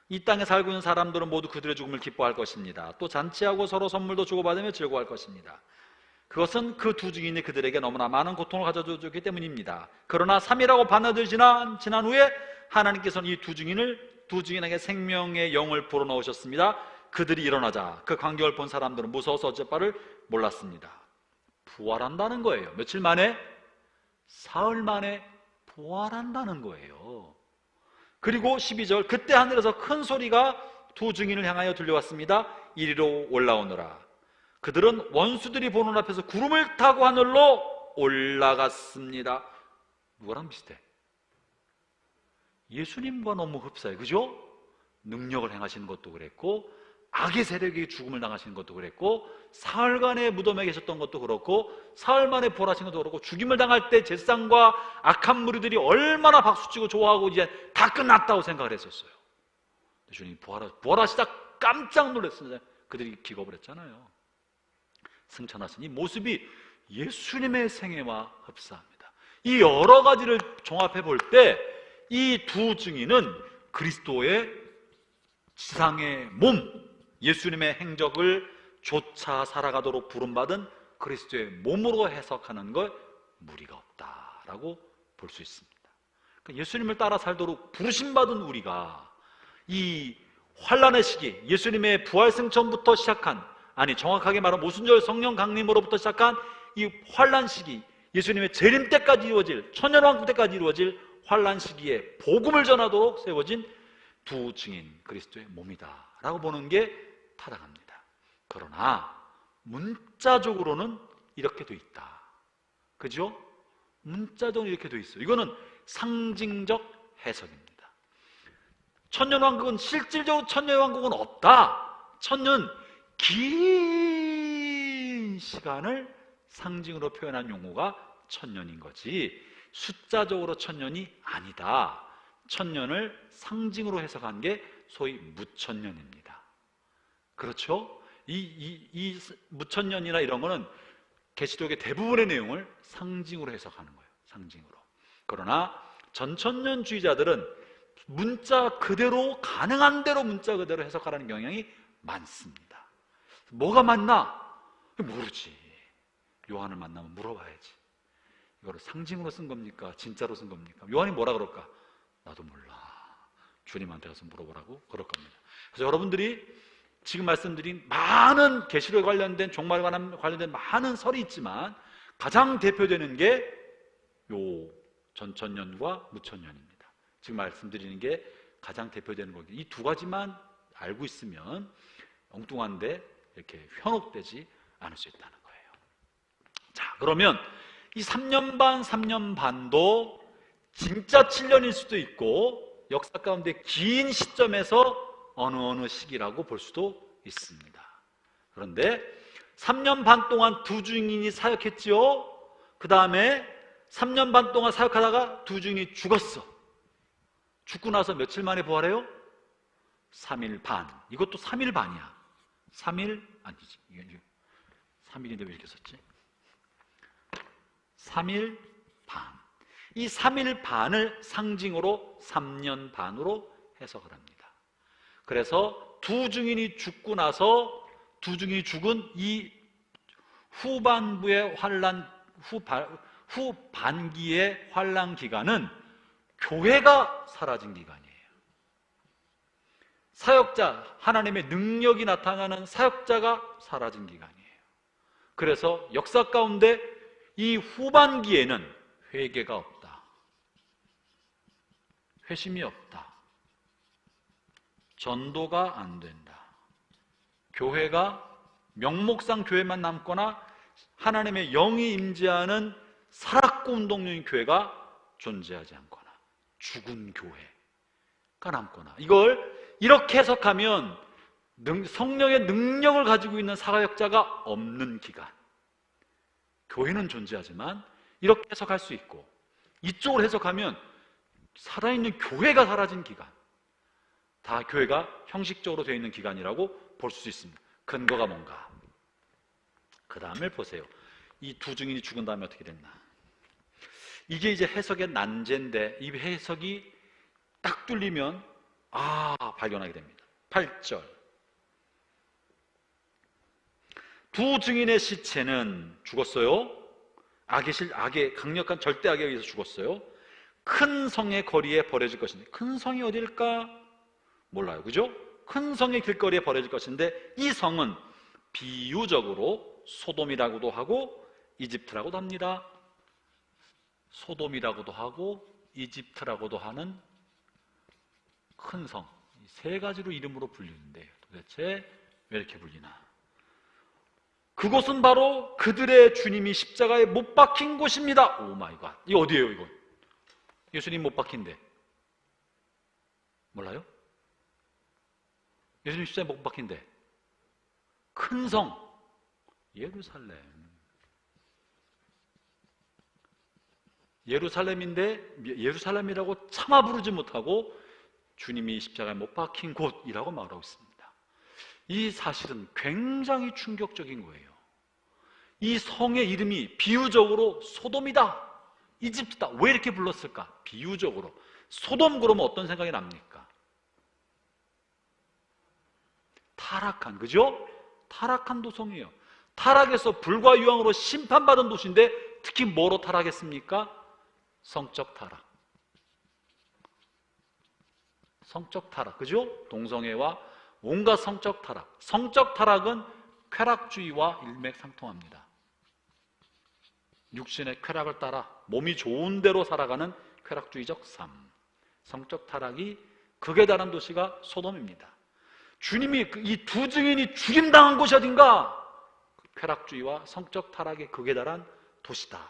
이 땅에 살고 있는 사람들은 모두 그들의 죽음을 기뻐할 것입니다. 또 잔치하고 서로 선물도 주고받으며 즐거워할 것입니다. 그것은 그 두 증인이 그들에게 너무나 많은 고통을 가져다 줬기 때문입니다. 그러나 3일하고 반나절 지난 후에 하나님께서는 이 두 증인에게 생명의 영을 불어넣으셨습니다. 그들이 일어나자 그 광경을 본 사람들은 무서워서 어쩔 바를 몰랐습니다. 부활한다는 거예요. 며칠 만에? 사흘 만에 부활한다는 거예요. 그리고 12절, 그때 하늘에서 큰 소리가 두 증인을 향하여 들려왔습니다. 이리로 올라오너라. 그들은 원수들이 보는 앞에서 구름을 타고 하늘로 올라갔습니다. 누구랑 비슷해? 예수님과 너무 흡사해. 그죠? 능력을 행하시는 것도 그랬고, 악의 세력에게 죽음을 당하시는 것도 그랬고, 사흘간의 무덤에 계셨던 것도 그렇고, 사흘 만에 부활하신 것도 그렇고, 죽임을 당할 때 제사장과 악한 무리들이 얼마나 박수치고 좋아하고 이제 다 끝났다고 생각을 했었어요. 주님이 부활하시다 깜짝 놀랐습니다. 그들이 기겁을 했잖아요. 승천하신 이 모습이 예수님의 생애와 흡사합니다. 이 여러 가지를 종합해 볼 때 이 두 증인은 그리스도의 지상의 몸, 예수님의 행적을 쫓아 살아가도록 부름받은 그리스도의 몸으로 해석하는 것 무리가 없다라고 볼 수 있습니다. 그러니까 예수님을 따라 살도록 부르심받은 우리가 이 환난의 시기, 예수님의 부활승천부터 시작한, 정확하게 말하면 오순절 성령 강림으로부터 시작한 이 환난 시기, 예수님의 재림 때까지 이루어질, 천년왕국 때까지 이루어질 환난 시기에 복음을 전하도록 세워진 두 증인 그리스도의 몸이다라고 보는 게 타당합니다. 그러나 문자적으로는 이렇게 돼 있다. 그죠? 문자적으로 이렇게 돼 있어요. 이거는 상징적 해석입니다. 천년왕국은 실질적으로 천년왕국은 없다. 천년, 긴 시간을 상징으로 표현한 용어가 천년인 거지, 숫자적으로 천년이 아니다. 천년을 상징으로 해석한 게 소위 무천년입니다. 그렇죠? 이 무천년이나 이런 거는 계시록의 대부분의 내용을 상징으로 해석하는 거예요. 상징으로. 그러나 전천년주의자들은 문자 그대로, 가능한 대로 문자 그대로 해석하라는 경향이 많습니다. 뭐가 맞나? 모르지. 요한을 만나면 물어봐야지. 이거를 상징으로 쓴 겁니까? 진짜로 쓴 겁니까? 요한이 뭐라 그럴까? 나도 몰라. 주님한테 가서 물어보라고 그럴 겁니다. 그래서 여러분들이 지금 말씀드린 많은 계시록에 관련된, 종말에 관련된 많은 설이 있지만 가장 대표되는 게 요 전천년과 무천년입니다. 지금 말씀드리는 게 가장 대표되는 거기, 이 두 가지만 알고 있으면 엉뚱한데 이렇게 현혹되지 않을 수 있다는 거예요. 자, 그러면 이 3년 반, 3년 반도 진짜 7년일 수도 있고, 역사 가운데 긴 시점에서 어느 시기라고 볼 수도 있습니다. 그런데 3년 반 동안 두 증인이 사역했지요. 그 다음에 3년 반 동안 사역하다가 두 증인이 죽었어. 죽고 나서 며칠 만에 부활해요? 3일 반. 이것도 3일 반이야. 3일 아니지. 3일인데 왜 이렇게 썼지? 3일 반. 이 3일 반을 상징으로 3년 반으로 해석을 합니다. 그래서 두 증인이 죽고 나서 두 증인이 죽은 이 후반부의 환란, 후반기의 환란 기간은 교회가 사라진 기간이에요. 사역자, 하나님의 능력이 나타나는 사역자가 사라진 기간이에요. 그래서 역사 가운데 이 후반기에는 회개가 없다. 회심이 없다. 전도가 안 된다. 교회가 명목상 교회만 남거나 하나님의 영이 임재하는 살았고 운동용인 교회가 존재하지 않거나 죽은 교회가 남거나, 이걸 이렇게 해석하면 성령의 능력을 가지고 있는 사역자가 없는 기간, 교회는 존재하지만 이렇게 해석할 수 있고, 이쪽으로 해석하면 살아있는 교회가 사라진 기간, 다 교회가 형식적으로 되어 있는 기간이라고 볼 수 있습니다. 근거가 뭔가? 그 다음을 보세요. 이 두 증인이 죽은 다음에 어떻게 됐나? 이게 이제 해석의 난제인데, 이 해석이 딱 뚫리면 발견하게 됩니다. 8절. 두 증인의 시체는 죽었어요. 악의 강력한 절대악에 의해서 죽었어요. 큰 성의 거리에 버려질 것인데, 큰 성이 어딜까? 몰라요. 그죠? 큰 성의 길거리에 버려질 것인데, 이 성은 비유적으로 소돔이라고도 하고 이집트라고도 합니다. 소돔이라고도 하고 이집트라고도 하는 큰 성, 세 가지로 이름으로 불리는데 도대체 왜 이렇게 불리나? 그곳은 바로 그들의 주님이 십자가에 못 박힌 곳입니다. 오 마이 갓. 이 어디예요, 이건? 예수님 못 박힌데. 몰라요? 예수님 십자가에 못 박힌데. 큰 성, 예루살렘. 예루살렘인데, 예루살렘이라고 차마 부르지 못하고 주님이 십자가에 못 박힌 곳이라고 말하고 있습니다. 이 사실은 굉장히 충격적인 거예요. 이 성의 이름이 비유적으로 소돔이다, 이집트다. 왜 이렇게 불렀을까? 비유적으로. 소돔 그러면 어떤 생각이 납니까? 타락한, 그죠? 타락한 도성이에요. 타락해서 불과 유황으로 심판받은 도시인데, 특히 뭐로 타락했습니까? 성적 타락. 성적 타락, 그죠? 동성애와 온갖 성적 타락. 성적 타락은 쾌락주의와 일맥상통합니다. 육신의 쾌락을 따라 몸이 좋은 대로 살아가는 쾌락주의적 삶. 성적 타락이 극에 달한 도시가 소돔입니다. 주님이 이 두 증인이 죽임당한 곳이 어딘가? 쾌락주의와 성적 타락의 극에 달한 도시다.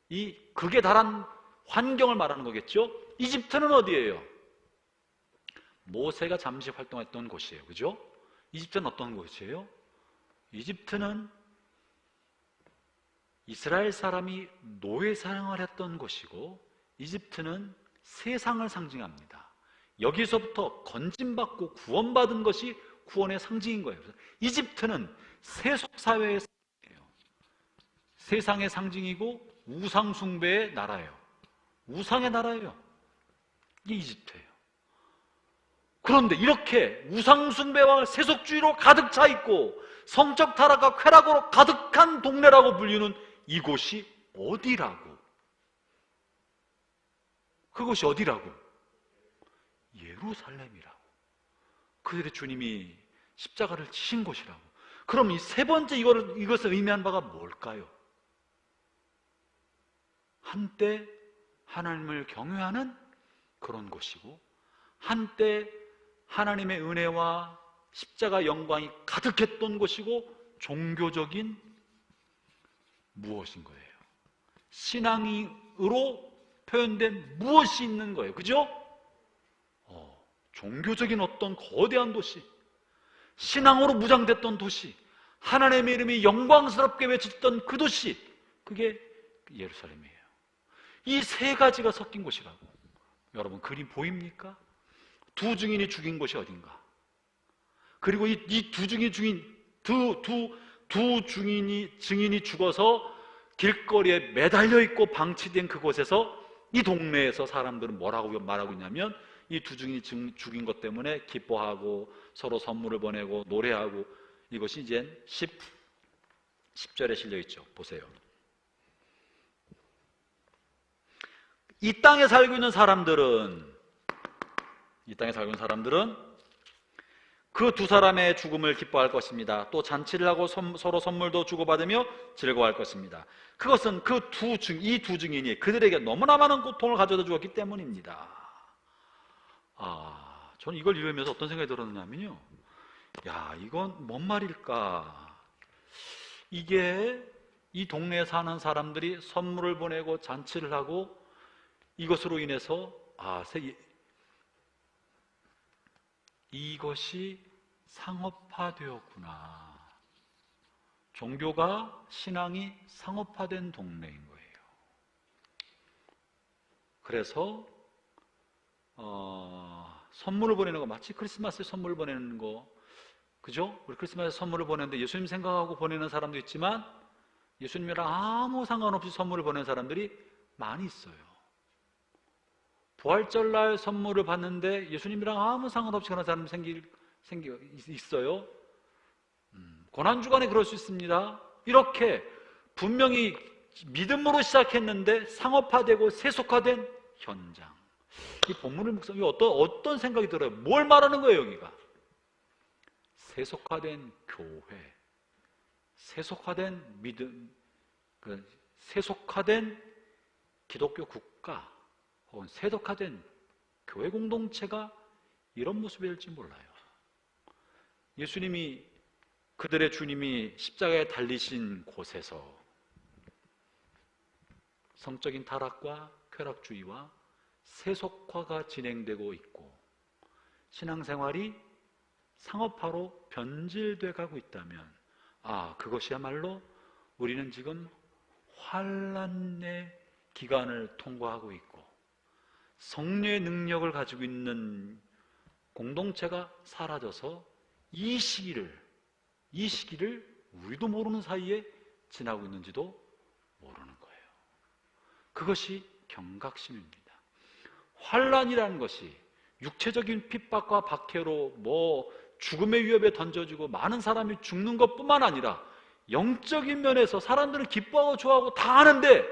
이 극에 달한 환경을 말하는 거겠죠? 이집트는 어디예요? 모세가 잠시 활동했던 곳이에요. 그죠? 이집트는 어떤 곳이에요? 이집트는 이스라엘 사람이 노예 사냥을 했던 곳이고, 이집트는 세상을 상징합니다. 여기서부터 건진받고 구원받은 것이 구원의 상징인 거예요. 이집트는 세속사회의 상징이에요. 세상의 상징이고 우상숭배의 나라예요. 우상의 나라예요. 이게 이집트예요. 그런데 이렇게 우상숭배와 세속주의로 가득 차 있고 성적 타락과 쾌락으로 가득한 동네라고 불리는 이곳이 어디라고? 그곳이 어디라고? 예루살렘이라고. 그들의 주님이 십자가를 치신 곳이라고. 그럼 이 세 번째 이것을 의미하는 바가 뭘까요? 한때 하나님을 경외하는 그런 곳이고, 한때 하나님의 은혜와 십자가 영광이 가득했던 곳이고, 종교적인 무엇인 거예요? 신앙으로 표현된 무엇이 있는 거예요. 그죠? 종교적인 어떤 거대한 도시, 신앙으로 무장됐던 도시, 하나님의 이름이 영광스럽게 외쳐졌던 그 도시, 그게 예루살렘이에요. 이 세 가지가 섞인 곳이라고. 여러분, 그림 보입니까? 두 증인이 죽인 곳이 어딘가? 그리고 이 두 증인이 죽어서 길거리에 매달려 있고 방치된 그곳에서, 이 동네에서 사람들은 뭐라고 말하고 있냐면, 이 두 증인이 죽인 것 때문에 기뻐하고 서로 선물을 보내고 노래하고, 이것이 이제 10절에 실려 있죠. 보세요. 이 땅에 살고 있는 사람들은 그 두 사람의 죽음을 기뻐할 것입니다. 또 잔치를 하고 서로 선물도 주고받으며 즐거워할 것입니다. 그것은 이 두 증인이 그들에게 너무나 많은 고통을 가져다 주었기 때문입니다. 저는 이걸 읽으면서 어떤 생각이 들었냐면요, 이건 뭔 말일까? 이게 이 동네에 사는 사람들이 선물을 보내고 잔치를 하고 이것으로 인해서 이것이 상업화되었구나. 종교가, 신앙이 상업화된 동네인 거예요. 그래서 선물을 보내는 거, 마치 크리스마스에 선물을 보내는 거, 그죠? 우리 크리스마스에 선물을 보내는데 예수님 생각하고 보내는 사람도 있지만 예수님이랑 아무 상관없이 선물을 보내는 사람들이 많이 있어요. 부활절날 선물을 받는데 예수님이랑 아무 상관없이 그런 사람 있어요. 고난주간에 그럴 수 있습니다. 이렇게 분명히 믿음으로 시작했는데 상업화되고 세속화된 현장. 이 본문을 묵상하면 어떤 생각이 들어요? 뭘 말하는 거예요, 여기가? 세속화된 교회, 세속화된 믿음, 세속화된 기독교 국가, 혹은 세속화된 교회 공동체가 이런 모습일지 몰라요. 예수님이, 그들의 주님이 십자가에 달리신 곳에서 성적인 타락과 쾌락주의와 세속화가 진행되고 있고 신앙생활이 상업화로 변질돼 가고 있다면, 그것이야말로 우리는 지금 환난의 기간을 통과하고 있고 성령의 능력을 가지고 있는 공동체가 사라져서 이 시기를 우리도 모르는 사이에 지나고 있는지도 모르는 거예요. 그것이 경각심입니다. 환난이라는 것이 육체적인 핍박과 박해로 죽음의 위협에 던져지고 많은 사람이 죽는 것뿐만 아니라 영적인 면에서 사람들은 기뻐하고 좋아하고 다 하는데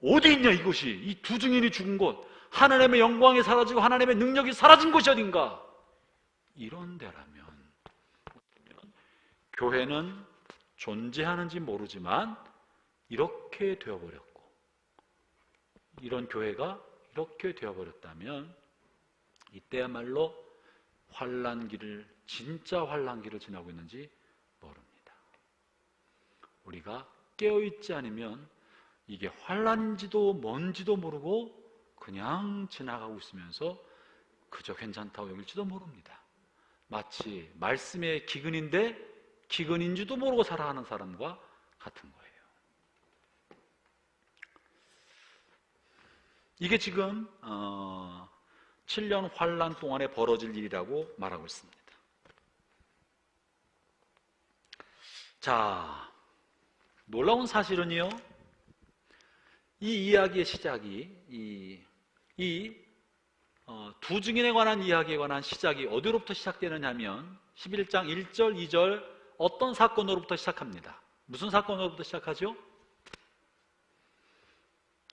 어디 있냐 이것이, 이 두 증인이 죽은 곳, 하나님의 영광이 사라지고 하나님의 능력이 사라진 곳이 어딘가? 이런 데라면 교회는 존재하는지 모르지만 이렇게 되어버렸고, 이런 교회가 이렇게 되어버렸다면 이때야말로 진짜 환난기를 지나고 있는지 모릅니다. 우리가 깨어있지 않으면 이게 환난인지도 뭔지도 모르고 그냥 지나가고 있으면서 그저 괜찮다고 여길지도 모릅니다. 마치 말씀의 기근인데 기근인지도 모르고 살아가는 사람과 같은 거예요. 이게 지금 7년 환난 동안에 벌어질 일이라고 말하고 있습니다. 자, 놀라운 사실은요, 이 이야기의 시작이 두 증인에 관한 이야기에 관한 시작이 어디로부터 시작되느냐 하면 11장 1절, 2절 어떤 사건으로부터 시작합니다. 무슨 사건으로부터 시작하죠?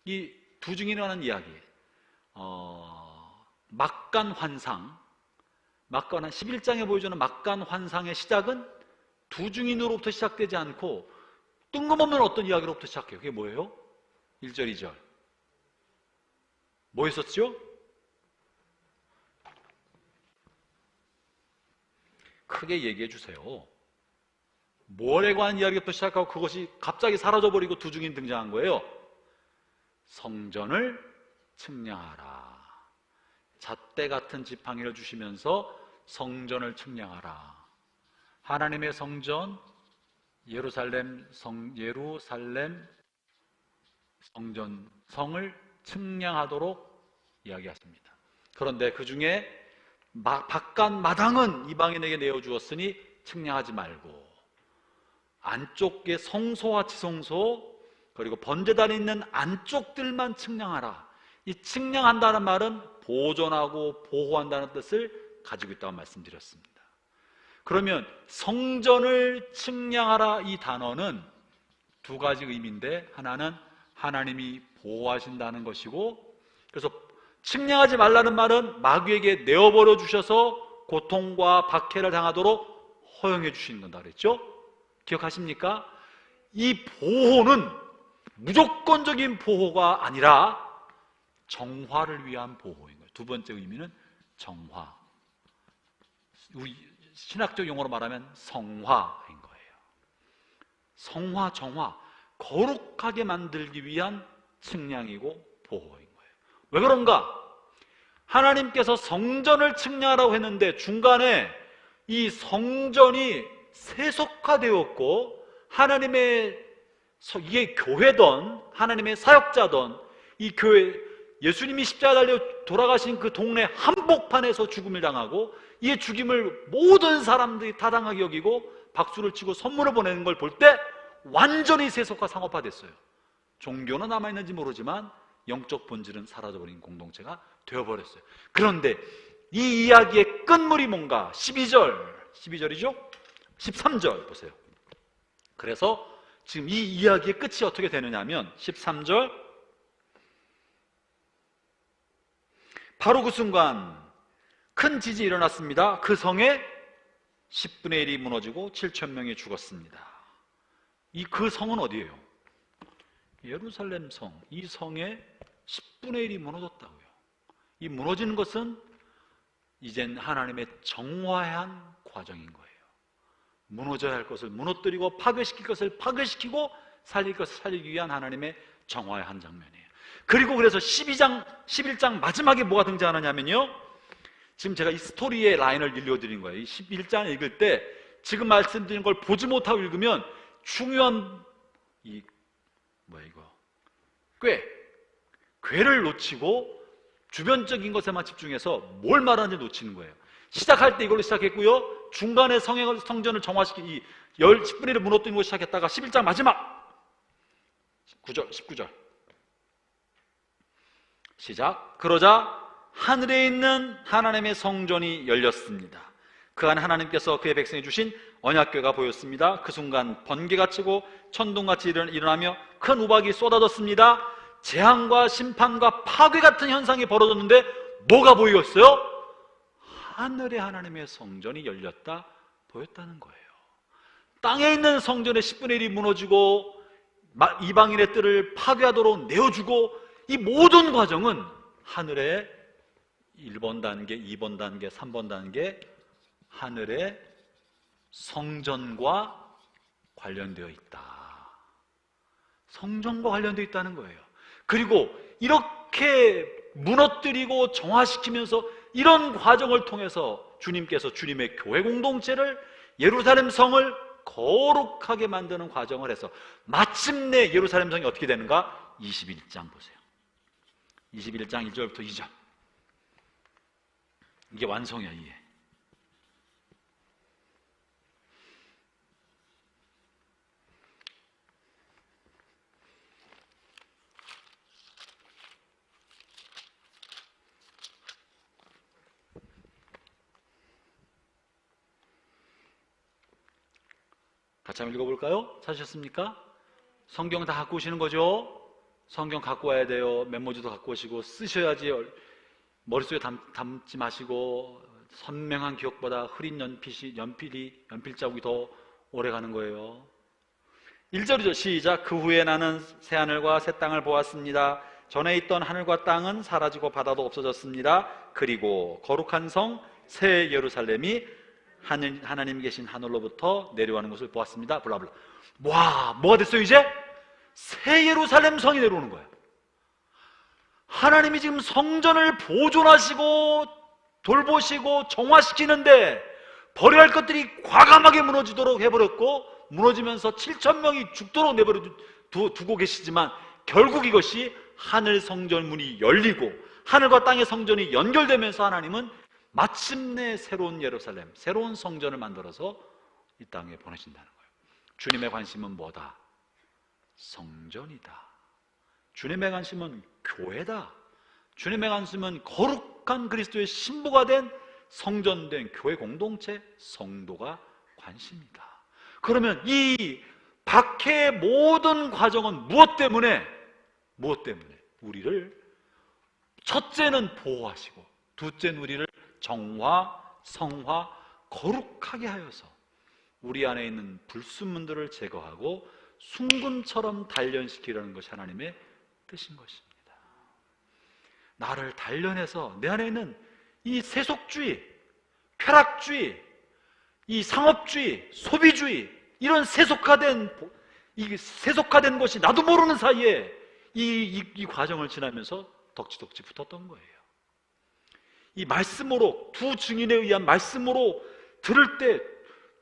이 두 증인에 관한 이야기, 막간 환상, 11장에 보여주는 막간 환상의 시작은 두 증인으로부터 시작되지 않고 뜬금없는 어떤 이야기로부터 시작해요. 그게 뭐예요? 1절, 2절. 뭐 있었죠? 크게 얘기해 주세요. 뭐에 관한 이야기부터 시작하고 그것이 갑자기 사라져버리고 두 증인 등장한 거예요. 성전을 측량하라. 잣대 같은 지팡이를 주시면서 성전을 측량하라. 하나님의 성전, 예루살렘 성전, 성을 측량하도록 이야기하십니다. 그런데 그 중에 바깥 마당은 이방인에게 내어주었으니 측량하지 말고 안쪽에 성소와 지성소 그리고 번제단이 있는 안쪽들만 측량하라. 이 측량한다는 말은 보존하고 보호한다는 뜻을 가지고 있다고 말씀드렸습니다. 그러면 성전을 측량하라 이 단어는 두 가지 의미인데, 하나는 하나님이 보호하신다는 것이고, 그래서 측량하지 말라는 말은 마귀에게 내어버려 주셔서 고통과 박해를 당하도록 허용해 주시는 건다 그랬죠? 기억하십니까? 이 보호는 무조건적인 보호가 아니라 정화를 위한 보호인 거예요. 두 번째 의미는 정화. 우리 신학적 용어로 말하면 성화인 거예요. 성화, 정화, 거룩하게 만들기 위한 측량이고 보호인 거예요. 왜 그런가? 하나님께서 성전을 측량하라고 했는데 중간에 이 성전이 세속화되었고, 하나님의, 이게 교회든 하나님의 사역자든 이 교회, 예수님이 십자가 달려 돌아가신 그 동네 한복판에서 죽음을 당하고, 이 죽임을 모든 사람들이 타당하게 여기고 박수를 치고 선물을 보내는 걸 볼 때 완전히 세속화 상업화됐어요. 종교는 남아있는지 모르지만 영적 본질은 사라져버린 공동체가 되어버렸어요. 그런데 이 이야기의 끝물이 뭔가? 12절이죠? 13절 보세요. 그래서 지금 이 이야기의 끝이 어떻게 되느냐 하면 13절, 바로 그 순간 큰 지진이 일어났습니다. 그 성에 10분의 1이 무너지고 7천 명이 죽었습니다. 그 성은 어디예요? 예루살렘 성. 이 성에 10분의 1이 무너졌다고요. 이 무너지는 것은 이젠 하나님의 정화한 과정인 거예요. 무너져야 할 것을 무너뜨리고 파괴시킬 것을 파괴시키고 살릴 것을 살리기 위한 하나님의 정화의 한 장면이에요. 그리고 그래서 11장 마지막에 뭐가 등장하느냐면요, 지금 제가 이 스토리의 라인을 읽어드린 거예요. 이 11장 읽을 때 지금 말씀드린 걸 보지 못하고 읽으면 중요한 궤를 놓치고 주변적인 것에만 집중해서 뭘 말하는지 놓치는 거예요. 시작할 때 이걸로 시작했고요, 중간에 성전을 정화시키 10분의 1을 무너뜨리는 걸 시작했다가 11장 마지막 19절 시작. 그러자 하늘에 있는 하나님의 성전이 열렸습니다. 그 안에 하나님께서 그의 백성에 주신 언약궤가 보였습니다. 그 순간 번개가 치고 천둥같이 일어나며 큰 우박이 쏟아졌습니다. 재앙과 심판과 파괴 같은 현상이 벌어졌는데 뭐가 보였어요? 하늘에 하나님의 성전이 열렸다 보였다는 거예요. 땅에 있는 성전의 10분의 1이 무너지고 이방인의 뜰을 파괴하도록 내어주고, 이 모든 과정은 하늘에 1번 단계, 2번 단계, 3번 단계 하늘의 성전과 관련되어 있다. 성전과 관련되어 있다는 거예요. 그리고 이렇게 무너뜨리고 정화시키면서 이런 과정을 통해서 주님께서 주님의 교회 공동체를, 예루살렘 성을 거룩하게 만드는 과정을 해서 마침내 예루살렘 성이 어떻게 되는가? 21장 보세요. 21장 1절부터 2절. 이게 완성이야, 이게. 같이 한번 읽어볼까요? 찾으셨습니까? 성경 다 갖고 오시는 거죠? 성경 갖고 와야 돼요. 메모지도 갖고 오시고 쓰셔야지. 머릿속에 담지 마시고, 선명한 기억보다 흐린 연필 자국이 더 오래 가는 거예요. 1절이죠. 시작. 그 후에 나는 새하늘과 새 땅을 보았습니다. 전에 있던 하늘과 땅은 사라지고 바다도 없어졌습니다. 그리고 거룩한 성 새 예루살렘이 하나님 계신 하늘로부터 내려오는 것을 보았습니다. 블라블라. 와, 뭐가 됐어요 이제? 새 예루살렘 성이 내려오는 거예요. 하나님이 지금 성전을 보존하시고 돌보시고 정화시키는데 버려야 할 것들이 과감하게 무너지도록 해버렸고, 무너지면서 7천 명이 죽도록 내버려 두고 계시지만 결국 이것이 하늘 성전 문이 열리고 하늘과 땅의 성전이 연결되면서 하나님은 마침내 새로운 예루살렘, 새로운 성전을 만들어서 이 땅에 보내신다는 거예요. 주님의 관심은 뭐다? 성전이다. 주님의 관심은 교회다. 주님의 관심은 거룩한 그리스도의 신부가 된 성전된 교회 공동체, 성도가 관심이다. 그러면 이 박해의 모든 과정은 무엇 때문에 우리를 첫째는 보호하시고 둘째는 우리를 정화, 성화, 거룩하게 하여서 우리 안에 있는 불순물들을 제거하고 순금처럼 단련시키려는 것이 하나님의 뜻인 것입니다. 나를 단련해서 내 안에 있는 이 세속주의, 쾌락주의, 이 상업주의, 소비주의, 이런 세속화된 것이 나도 모르는 사이에 이 과정을 지나면서 덕지덕지 붙었던 거예요. 이 말씀으로, 두 증인에 의한 말씀으로 들을 때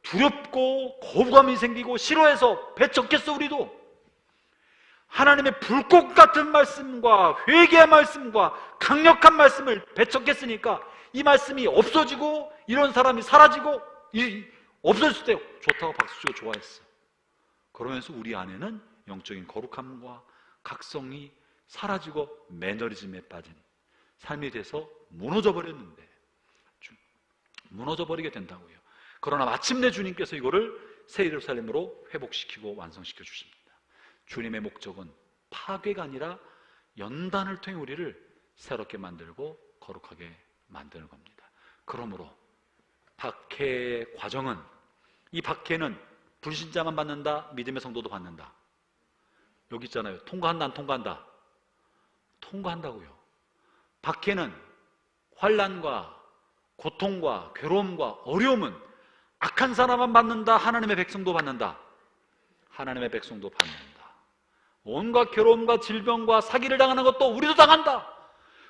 두렵고 거부감이 생기고 싫어해서 배척했어. 우리도 하나님의 불꽃 같은 말씀과 회개의 말씀과 강력한 말씀을 배척했으니까 이 말씀이 없어지고 이런 사람이 사라지고 없어졌을 때 좋다고 박수치고 좋아했어. 그러면서 우리 안에는 영적인 거룩함과 각성이 사라지고 매너리즘에 빠진 삶이 돼서 무너져 버리게 된다고요. 그러나 마침내 주님께서 이거를 새 예루살렘으로 회복시키고 완성시켜 주십니다. 주님의 목적은 파괴가 아니라 연단을 통해 우리를 새롭게 만들고 거룩하게 만드는 겁니다. 그러므로 박해의 과정은, 이 박해는 불신자만 받는다, 믿음의 성도도 받는다. 여기 있잖아요. 통과한다, 안 통과한다? 통과한다고요. 박해는 환난과 고통과 괴로움과 어려움은 악한 사람만 받는다, 하나님의 백성도 받는다? 하나님의 백성도 받는다. 온갖 괴로움과 질병과 사기를 당하는 것도 우리도 당한다.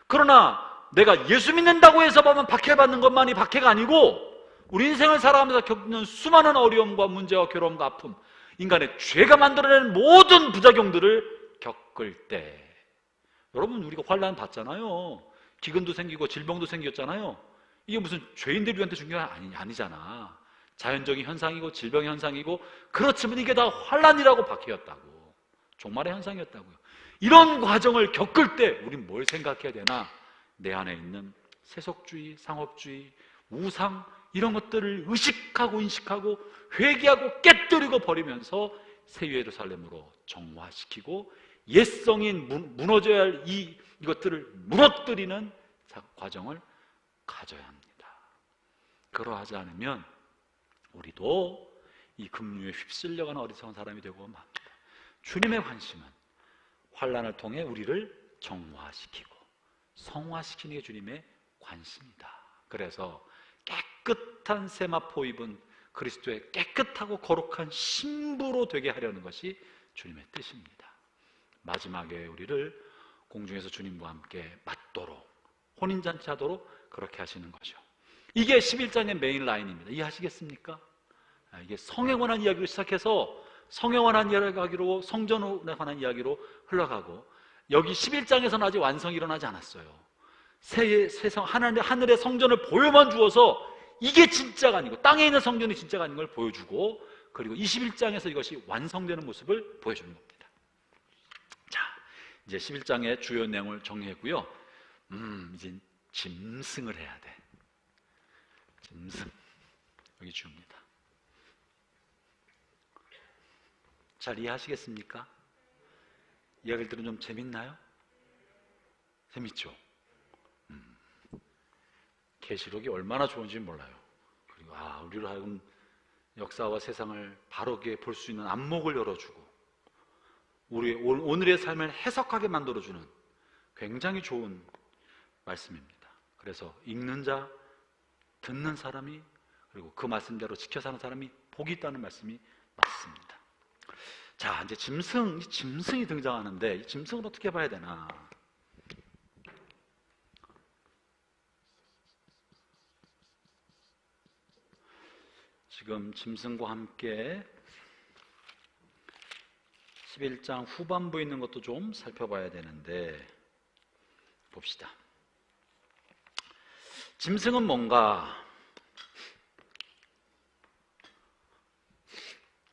그러나 내가 예수 믿는다고 해서 보면 박해받는 것만이 박해가 아니고 우리 인생을 살아가면서 겪는 수많은 어려움과 문제와 괴로움과 아픔, 인간의 죄가 만들어내는 모든 부작용들을 겪을 때, 여러분 우리가 환난 받잖아요. 기근도 생기고 질병도 생겼잖아요. 이게 무슨 죄인들한테 중요한 게 아니잖아. 자연적인 현상이고 질병의 현상이고, 그렇지만 이게 다 환난이라고 박해였다고, 종말의 현상이었다고요. 이런 과정을 겪을 때 우린 뭘 생각해야 되나? 내 안에 있는 세속주의, 상업주의, 우상, 이런 것들을 의식하고 인식하고 회개하고 깨뜨리고 버리면서 새 예루살렘으로 정화시키고 옛성인 무너져야 할 이것들을 무너뜨리는 과정을 가져야 합니다. 그러하지 않으면 우리도 이 급류에 휩쓸려가는 어리석은 사람이 되고 맙니다. 주님의 관심은 환난을 통해 우리를 정화시키고 성화시키는 게 주님의 관심이다. 그래서 깨끗한 세마포 입은 그리스도의 깨끗하고 거룩한 신부로 되게 하려는 것이 주님의 뜻입니다. 마지막에 우리를 공중에서 주님과 함께 맞도록, 혼인잔치 하도록 그렇게 하시는 거죠. 이게 11장의 메인 라인입니다. 이해하시겠습니까? 이게 성에 관한 이야기로 시작해서 성에 관한 이야기로, 성전에 관한 이야기로 흘러가고, 여기 11장에서는 아직 완성이 일어나지 않았어요. 하늘의 성전을 보여만 주어서 이게 진짜가 아니고, 땅에 있는 성전이 진짜가 아닌 걸 보여주고, 그리고 21장에서 이것이 완성되는 모습을 보여주는 겁니다. 자, 이제 11장의 주요 내용을 정리했고요. 이제 짐승을 해야 돼. 짐승. 여기 주입니다. 잘 이해하시겠습니까? 이야기를 들으면 좀 재밌나요? 재밌죠? 계시록이 얼마나 좋은지 몰라요. 그리고 우리로 하여금 역사와 세상을 바르게 볼 수 있는 안목을 열어주고 우리 오늘의 삶을 해석하게 만들어주는 굉장히 좋은 말씀입니다. 그래서 읽는 자, 듣는 사람이, 그리고 그 말씀대로 지켜 사는 사람이 복이 있다는 말씀이 맞습니다. 자, 이제 짐승이 등장하는데, 이 짐승을 어떻게 봐야 되나? 지금 짐승과 함께 11장 후반부에 있는 것도 좀 살펴봐야 되는데 봅시다. 짐승은 뭔가?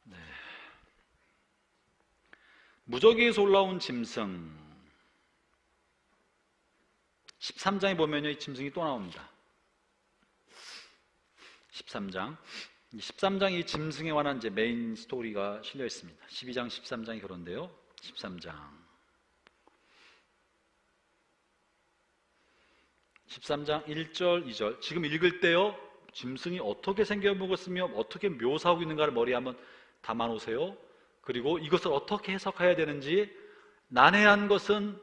네. 무저기에서 올라온 짐승. 13장에 보면요, 이 짐승이 또 나옵니다. 13장. 13장 이 짐승에 관한 이제 메인 스토리가 실려 있습니다. 12장, 13장이 그런데요. 13장. 13장 1절, 2절. 지금 읽을 때요, 짐승이 어떻게 생겨먹었으며 어떻게 묘사하고 있는가를 머리에 한번 담아 놓으세요. 그리고 이것을 어떻게 해석해야 되는지, 난해한 것은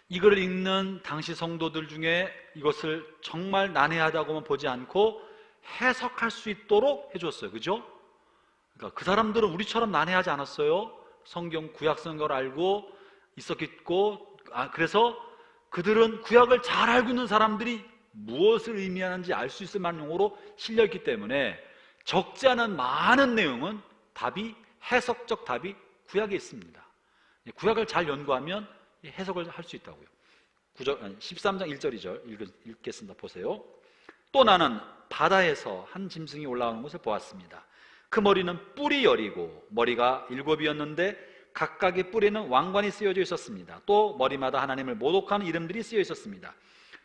이걸 읽는 당시 성도들 중에 이것을 정말 난해하다고만 보지 않고 해석할 수 있도록 해줬어요. 그죠? 그러니까 그 사람들은 우리처럼 난해하지 않았어요. 성경, 구약 성경을 알고 있었겠고, 그래서 그들은 구약을 잘 알고 있는 사람들이 무엇을 의미하는지 알 수 있을 만한 용어로 실려있기 때문에 적지 않은 많은 내용은 해석적 답이 구약에 있습니다. 구약을 잘 연구하면 해석을 할 수 있다고요. 13장 1절 2절 읽겠습니다. 보세요. 또 나는 바다에서 한 짐승이 올라오는 것을 보았습니다. 그 머리는 뿔이 여리고 머리가 7이었는데 각각의 뿔에는 왕관이 쓰여져 있었습니다. 또 머리마다 하나님을 모독하는 이름들이 쓰여 있었습니다.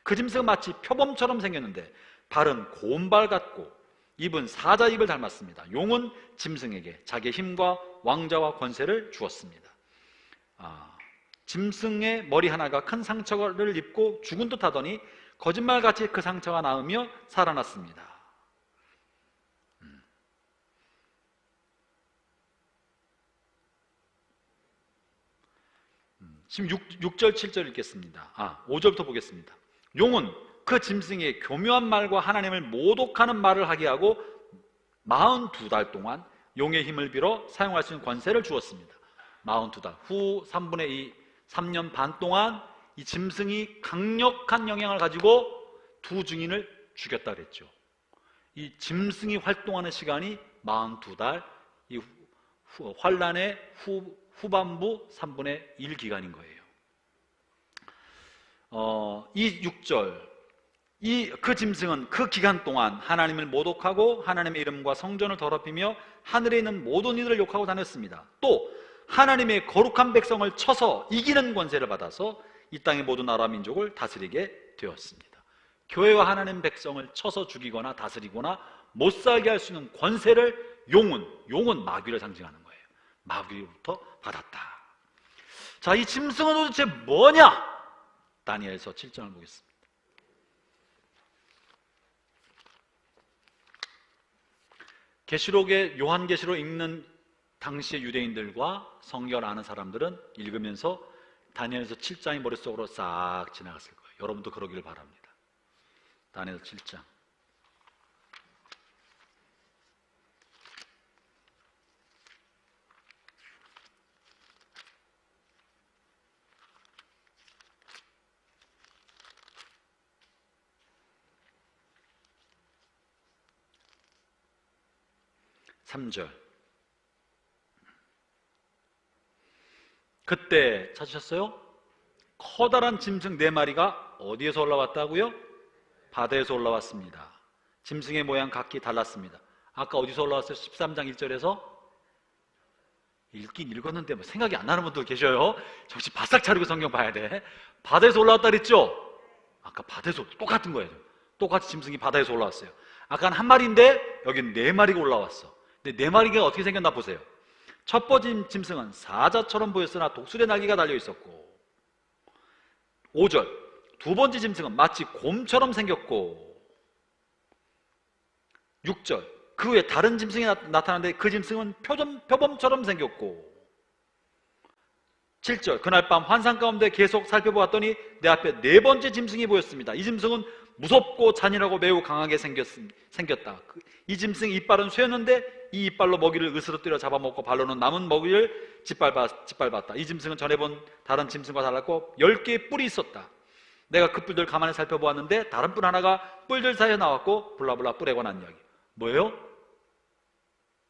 그 짐승은 마치 표범처럼 생겼는데 발은 곰발 같고 입은 사자 입을 닮았습니다. 용은 짐승에게 자기의 힘과 왕자와 권세를 주었습니다. 짐승의 머리 하나가 큰 상처를 입고 죽은 듯 하더니 거짓말같이 그 상처가 나으며 살아났습니다. 지금 6절 7절 읽겠습니다. 5절부터 보겠습니다. 용은 그 짐승의 교묘한 말과 하나님을 모독하는 말을 하게 하고 42달 동안 용의 힘을 빌어 사용할 수 있는 권세를 주었습니다. 42달 후 3분의 2 3년 반 동안 이 짐승이 강력한 영향을 가지고 두 증인을 죽였다 그랬죠. 이 짐승이 활동하는 시간이 42달, 이 환란의 후반부 3분의 1 기간인 거예요. 이 6절, 그 짐승은 그 기간 동안 하나님을 모독하고 하나님의 이름과 성전을 더럽히며 하늘에 있는 모든 이들을 욕하고 다녔습니다. 또 하나님의 거룩한 백성을 쳐서 이기는 권세를 받아서 이 땅의 모든 나라 민족을 다스리게 되었습니다. 교회와 하나님 백성을 쳐서 죽이거나 다스리거나 못 살게 할 수 있는 권세를 용은 마귀를 상징하는 거예요. 마귀로부터 받았다. 자, 이 짐승은 도대체 뭐냐? 다니엘서 7장을 보겠습니다. 요한계시록 읽는 당시의 유대인들과 성경을 아는 사람들은 읽으면서 다니엘서 7장이 머릿속으로 싹 지나갔을 거예요. 여러분도 그러기를 바랍니다. 다니엘서 7장. (3절) 그때 찾으셨어요? 커다란 짐승 4마리가 어디에서 올라왔다고요? 바다에서 올라왔습니다. 짐승의 모양 각기 달랐습니다. 아까 어디서 올라왔어요? 13장 1절에서? 읽긴 읽었는데 뭐 생각이 안 나는 분들 계셔요. 정신 바싹 차리고 성경 봐야 돼. 바다에서 올라왔다 그랬죠? 아까 바다에서 똑같은 거예요. 똑같이 짐승이 바다에서 올라왔어요. 아까는 한 마리인데 여기는 4마리가 올라왔어. 근데 4마리가 어떻게 생겼나 보세요. 첫 번째 짐승은 사자처럼 보였으나 독수리의 날개가 달려 있었고, 5절 두 번째 짐승은 마치 곰처럼 생겼고, 6절 그 후에 다른 짐승이 나타났는데 그 짐승은 표범처럼 생겼고, 7절 그날 밤 환상 가운데 계속 살펴보았더니 내 앞에 4번째 짐승이 보였습니다. 이 짐승은 무섭고 잔인하고 매우 강하게 생겼다. 이 짐승의 이빨은 쇠였는데 이 이빨로 먹이를 으스러뜨려 잡아먹고 발로는 남은 먹이를 짓밟았다. 이 짐승은 전에 본 다른 짐승과 달랐고 10개의 뿔이 있었다. 내가 그 뿔들 가만히 살펴보았는데 다른 뿔 하나가 뿔들 사이에 나왔고 블라블라 뿔에 관한 이야기. 뭐예요?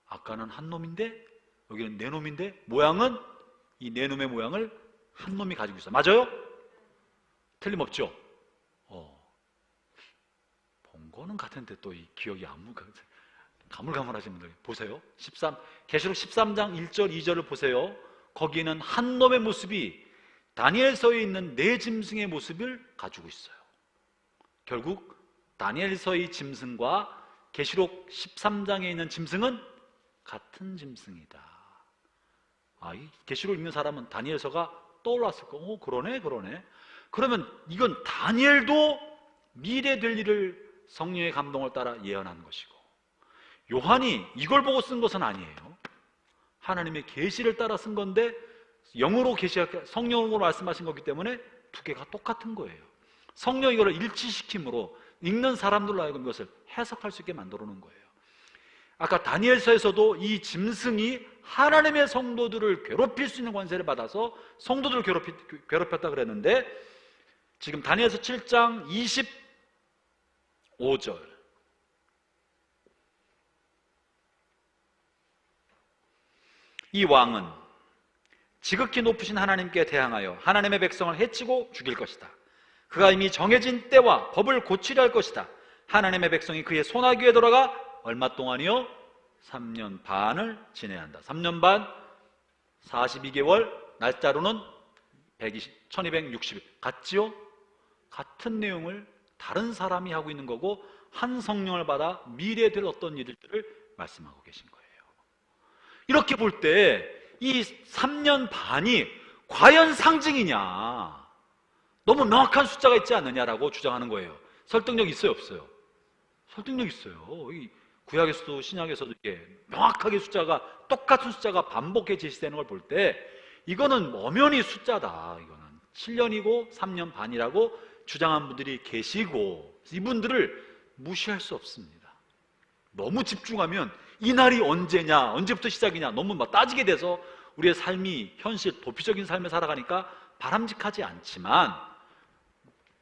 아까는 한 놈인데 여기는 네 놈인데 모양은 이 네 놈의 모양을 한 놈이 가지고 있어요. 맞아요? 틀림없죠? 본 거는 같은데 또 이 기억이 가물가물하신 분들 보세요. 계시록 13장 1절 2절을 보세요. 거기에는 한 놈의 모습이 다니엘서에 있는 네 짐승의 모습을 가지고 있어요. 결국 다니엘서의 짐승과 계시록 13장에 있는 짐승은 같은 짐승이다. 이 계시록 읽는 사람은 다니엘서가 떠올랐을 거. 그러네. 그러면 이건 다니엘도 미래 될 일을 성령의 감동을 따라 예언한 것이고, 요한이 이걸 보고 쓴 것은 아니에요. 하나님의 계시를 따라 쓴 건데 영으로 성령으로 말씀하신 거기 때문에 두 개가 똑같은 거예요. 성령이 이걸 일치시킴으로 읽는 사람들로 하여금 이것을 해석할 수 있게 만들어 놓은 거예요. 아까 다니엘서에서도 이 짐승이 하나님의 성도들을 괴롭힐 수 있는 권세를 받아서 성도들을 괴롭혔다 그랬는데, 지금 다니엘서 7장 25절 이 왕은 지극히 높으신 하나님께 대항하여 하나님의 백성을 해치고 죽일 것이다. 그가 이미 정해진 때와 법을 고치려 할 것이다. 하나님의 백성이 그의 손아귀에 돌아가 얼마 동안이요? 3년 반을 지내야 한다. 3년 반 42개월, 날짜로는 1260일. 같지요? 같은 내용을 다른 사람이 하고 있는 거고, 한 성령을 받아 미래에 될 어떤 일들을 말씀하고 계신 거예요. 이렇게 볼 때 이 3년 반이 과연 상징이냐, 너무 명확한 숫자가 있지 않느냐라고 주장하는 거예요. 설득력 있어요, 없어요? 설득력 있어요. 이 구약에서도 신약에서도 이게 명확하게 똑같은 숫자가 반복해 제시되는 걸 볼 때 이거는 엄연히 숫자다. 이거는 7년이고 3년 반이라고 주장한 분들이 계시고, 이분들을 무시할 수 없습니다. 너무 집중하면 이 날이 언제냐, 언제부터 시작이냐 너무 따지게 돼서 우리의 삶이 현실, 도피적인 삶을 살아가니까 바람직하지 않지만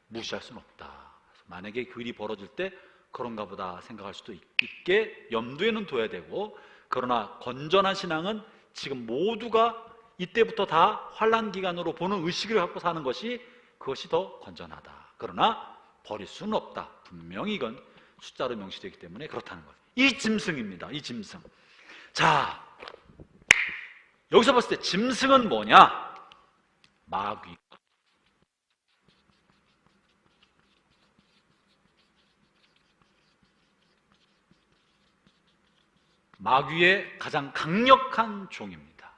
무시할 수는 없다. 만약에 그 일이 벌어질 때 그런가 보다 생각할 수도 있게 염두에는 둬야 되고, 그러나 건전한 신앙은 지금 모두가 이때부터 다 환난 기간으로 보는 의식을 갖고 사는 것이, 그것이 더 건전하다. 그러나 버릴 수는 없다. 분명히 이건 숫자로 명시되기 때문에 그렇다는 거예요. 이 짐승입니다. 이 짐승. 자, 여기서 봤을 때 짐승은 뭐냐? 마귀. 마귀의 가장 강력한 종입니다.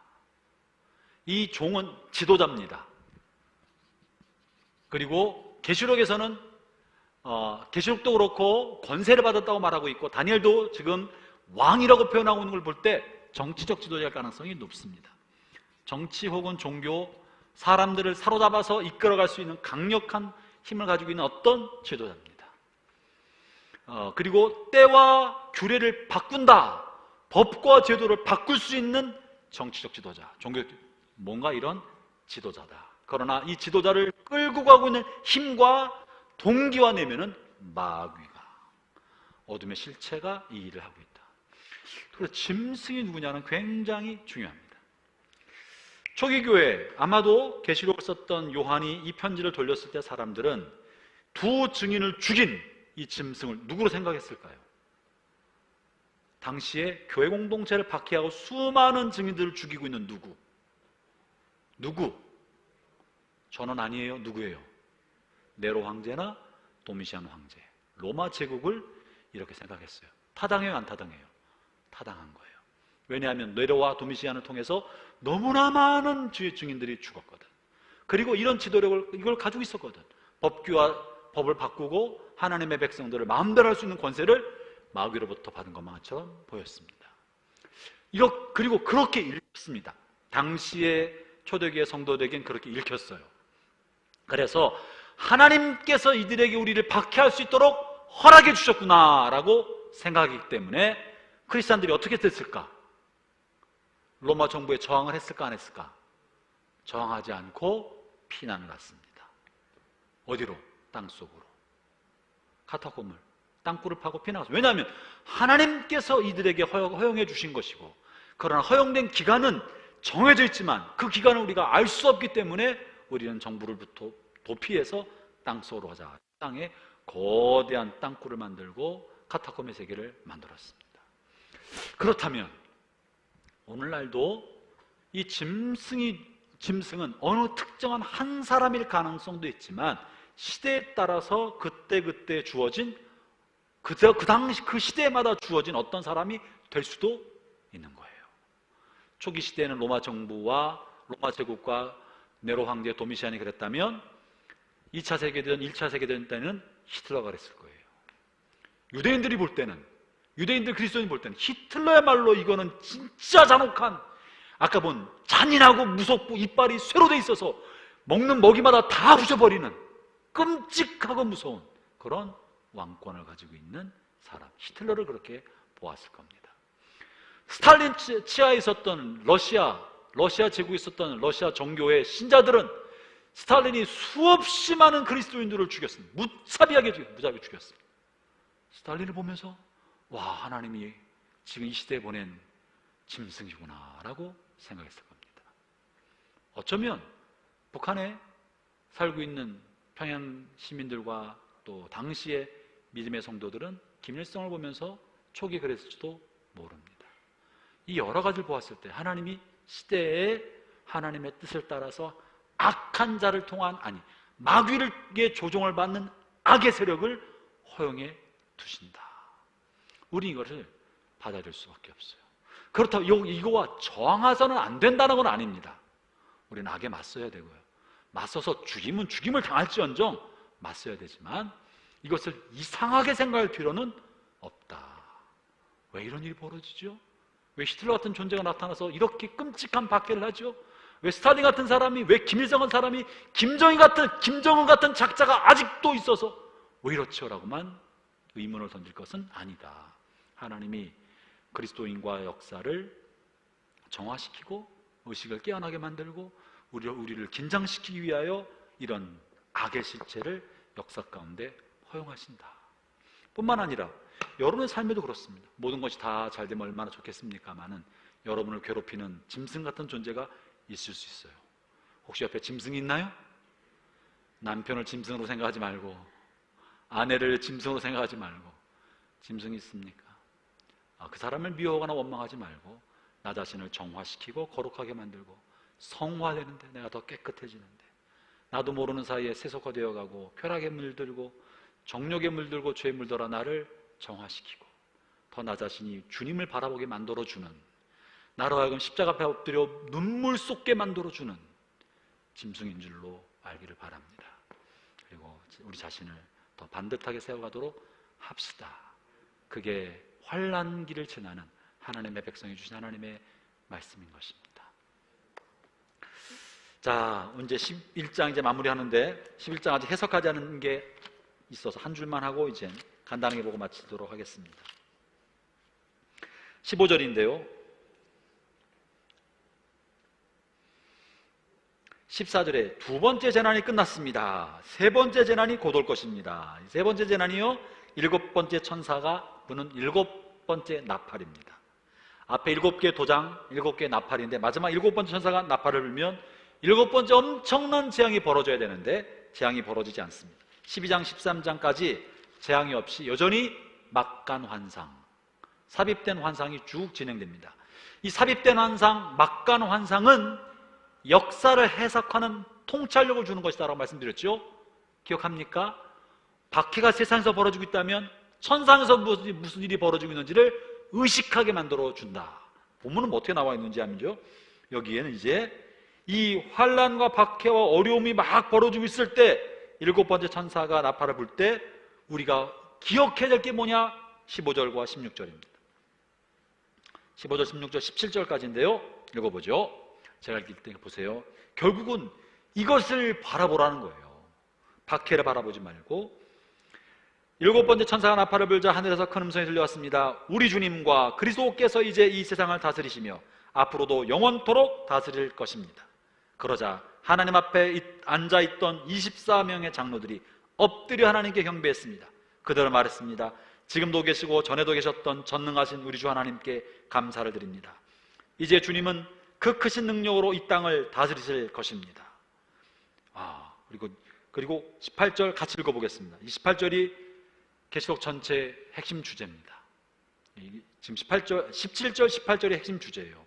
이 종은 지도자입니다. 그리고 계시록에서는 계시록도 그렇고 권세를 받았다고 말하고 있고, 다니엘도 지금 왕이라고 표현하고 있는 걸 볼 때 정치적 지도자일 가능성이 높습니다. 정치 혹은 종교, 사람들을 사로잡아서 이끌어갈 수 있는 강력한 힘을 가지고 있는 어떤 지도자입니다. 그리고 때와 규례를 바꾼다, 법과 제도를 바꿀 수 있는 정치적 지도자, 종교, 뭔가 이런 지도자다. 그러나 이 지도자를 끌고 가고 있는 힘과 동기와 내면은 마귀가, 어둠의 실체가 이 일을 하고 있다. 그래서 짐승이 누구냐는 굉장히 중요합니다. 초기 교회, 아마도 계시록을 썼던 요한이 이 편지를 돌렸을 때 사람들은 두 증인을 죽인 이 짐승을 누구로 생각했을까요? 당시에 교회 공동체를 박해하고 수많은 증인들을 죽이고 있는 누구? 저는 아니에요. 누구예요? 네로 황제나 도미시안 황제, 로마 제국을 이렇게 생각했어요. 타당해요, 안 타당해요? 타당한 거예요. 왜냐하면 네로와 도미시안을 통해서 너무나 많은 주의 증인들이 죽었거든. 그리고 이런 지도력을 이걸 가지고 있었거든. 법을 바꾸고 하나님의 백성들을 마음대로 할 수 있는 권세를 마귀로부터 받은 것만처럼 보였습니다. 그리고 그렇게 읽혔습니다. 당시의 초대교회 성도들에겐 그렇게 읽혔어요. 그래서 하나님께서 이들에게 우리를 박해할 수 있도록 허락해 주셨구나라고 생각하기 때문에 크리스찬들이 어떻게 됐을까? 로마 정부에 저항을 했을까, 안 했을까? 저항하지 않고 피난을 갔습니다. 어디로? 땅속으로. 카타콤을, 땅굴을 파고 피난갔어요. 왜냐하면 하나님께서 이들에게 허용해 주신 것이고, 그러나 허용된 기간은 정해져 있지만 그 기간을 우리가 알 수 없기 때문에 우리는 정부를 도피해서 땅속으로 가자. 땅에 거대한 땅굴을 만들고 카타콤의 세계를 만들었습니다. 그렇다면 오늘날도 이 짐승은 어느 특정한 한 사람일 가능성도 있지만 시대에 따라서 그때그때 주어진 그 당시 그 시대마다 주어진 어떤 사람이 될 수도 있는 거예요. 초기 시대에는 로마 정부와 로마 제국과 네로 황제 도미시안이 그랬다면 2차 세계대전, 1차 세계대전 때는 히틀러가 그랬을 거예요. 유대인들이 볼 때는, 유대인들 그리스도인이 볼 때는 히틀러야말로 이거는 진짜 잔혹한, 아까 본 잔인하고 무섭고 이빨이 쇠로 돼 있어서 먹는 먹이마다 다 부셔버리는 끔찍하고 무서운 그런 왕권을 가지고 있는 사람, 히틀러를 그렇게 보았을 겁니다. 스탈린 치하에 있었던 러시아 제국에 있었던 러시아 정교회 신자들은 스탈린이 수없이 많은 그리스도인들을 죽였습니다. 무자비하게 죽였습니다. 스탈린을 보면서 와, 하나님이 지금 이 시대에 보낸 짐승이구나 라고 생각했을 겁니다. 어쩌면 북한에 살고 있는 평양 시민들과 또 당시의 믿음의 성도들은 김일성을 보면서 초기 그랬을지도 모릅니다. 이 여러 가지를 보았을 때 하나님이 시대에 하나님의 뜻을 따라서 악한 자를 통한, 마귀의 조종을 받는 악의 세력을 허용해 두신다. 우리 이것을 받아들일 수밖에 없어요. 그렇다고 이거와 저항해서는 안 된다는 건 아닙니다. 우리는 악에 맞서야 되고요. 맞서서 죽임을 당할지언정 맞서야 되지만 이것을 이상하게 생각할 필요는 없다. 왜 이런 일이 벌어지죠? 왜 히틀러 같은 존재가 나타나서 이렇게 끔찍한 박해를 하죠? 왜 스탈린 같은 사람이, 왜 김일성 같은 사람이, 김정은 같은 작자가 아직도 있어서 왜 이렇죠? 라고만 의문을 던질 것은 아니다. 하나님이 그리스도인과의 역사를 정화시키고 의식을 깨어나게 만들고 우리를 긴장시키기 위하여 이런 악의 실체를 역사 가운데 허용하신다. 뿐만 아니라 여러분의 삶에도 그렇습니다. 모든 것이 다 잘 되면 얼마나 좋겠습니까마는 여러분을 괴롭히는 짐승 같은 존재가 있을 수 있어요. 혹시 옆에 짐승이 있나요? 남편을 짐승으로 생각하지 말고, 아내를 짐승으로 생각하지 말고, 짐승이 있습니까? 그 사람을 미워하거나 원망하지 말고 나 자신을 정화시키고 거룩하게 만들고 성화되는데, 내가 더 깨끗해지는데, 나도 모르는 사이에 세속화되어 가고 쾌락에 물들고 정욕에 물들고 죄에 물들어 나를 정화시키고 더 나 자신이 주님을 바라보게 만들어주는, 나로 하여금 십자가 앞에 엎드려 눈물 쏟게 만들어주는 짐승인 줄로 알기를 바랍니다. 그리고 우리 자신을 더 반듯하게 세워가도록 합시다. 그게 환난기를 지나는 하나님의 백성이 주신 하나님의 말씀인 것입니다. 자, 이제 11장 이제 마무리하는데 11장 아직 해석하지 않은 게 있어서 한 줄만 하고 이제 간단하게 보고 마치도록 하겠습니다. 15절인데요. 14절에 두 번째 재난이 끝났습니다. 세 번째 재난이 곧 올 것입니다. 세 번째 재난이요, 일곱 번째 천사가 부는 일곱 번째 나팔입니다. 앞에 7개의 도장, 7개의 나팔인데 마지막 7번째 천사가 나팔을 불면 7번째 엄청난 재앙이 벌어져야 되는데 재앙이 벌어지지 않습니다. 12장, 13장까지 재앙이 없이 여전히 막간환상, 삽입된 환상이 쭉 진행됩니다. 이 삽입된 환상, 막간환상은 역사를 해석하는 통찰력을 주는 것이다라고 말씀드렸죠. 기억합니까? 박해가 세상에서 벌어지고 있다면 천상에서 무슨 일이 벌어지고 있는지를 의식하게 만들어준다. 본문은 어떻게 나와 있는지 아면요, 여기에는 이제 이 환난과 박해와 어려움이 막 벌어지고 있을 때 7번째 천사가 나팔을 불 때 우리가 기억해야 될 게 뭐냐? 15절과 16절입니다. 15절, 16절, 17절까지인데요. 읽어보죠. 제가 읽을 때 보세요. 결국은 이것을 바라보라는 거예요. 박해를 바라보지 말고. 7번째 천사가 나팔을 불자 하늘에서 큰 음성이 들려왔습니다. 우리 주님과 그리스도께서 이제 이 세상을 다스리시며 앞으로도 영원토록 다스릴 것입니다. 그러자 하나님 앞에 앉아있던 24명의 장로들이 엎드려 하나님께 경배했습니다. 그들은 말했습니다. 지금도 계시고 전에도 계셨던 전능하신 우리 주 하나님께 감사를 드립니다. 이제 주님은 그 크신 능력으로 이 땅을 다스리실 것입니다. 그리고 18절 같이 읽어보겠습니다. 이 18절이 계시록 전체의 핵심 주제입니다. 지금 17절, 18절이 핵심 주제예요.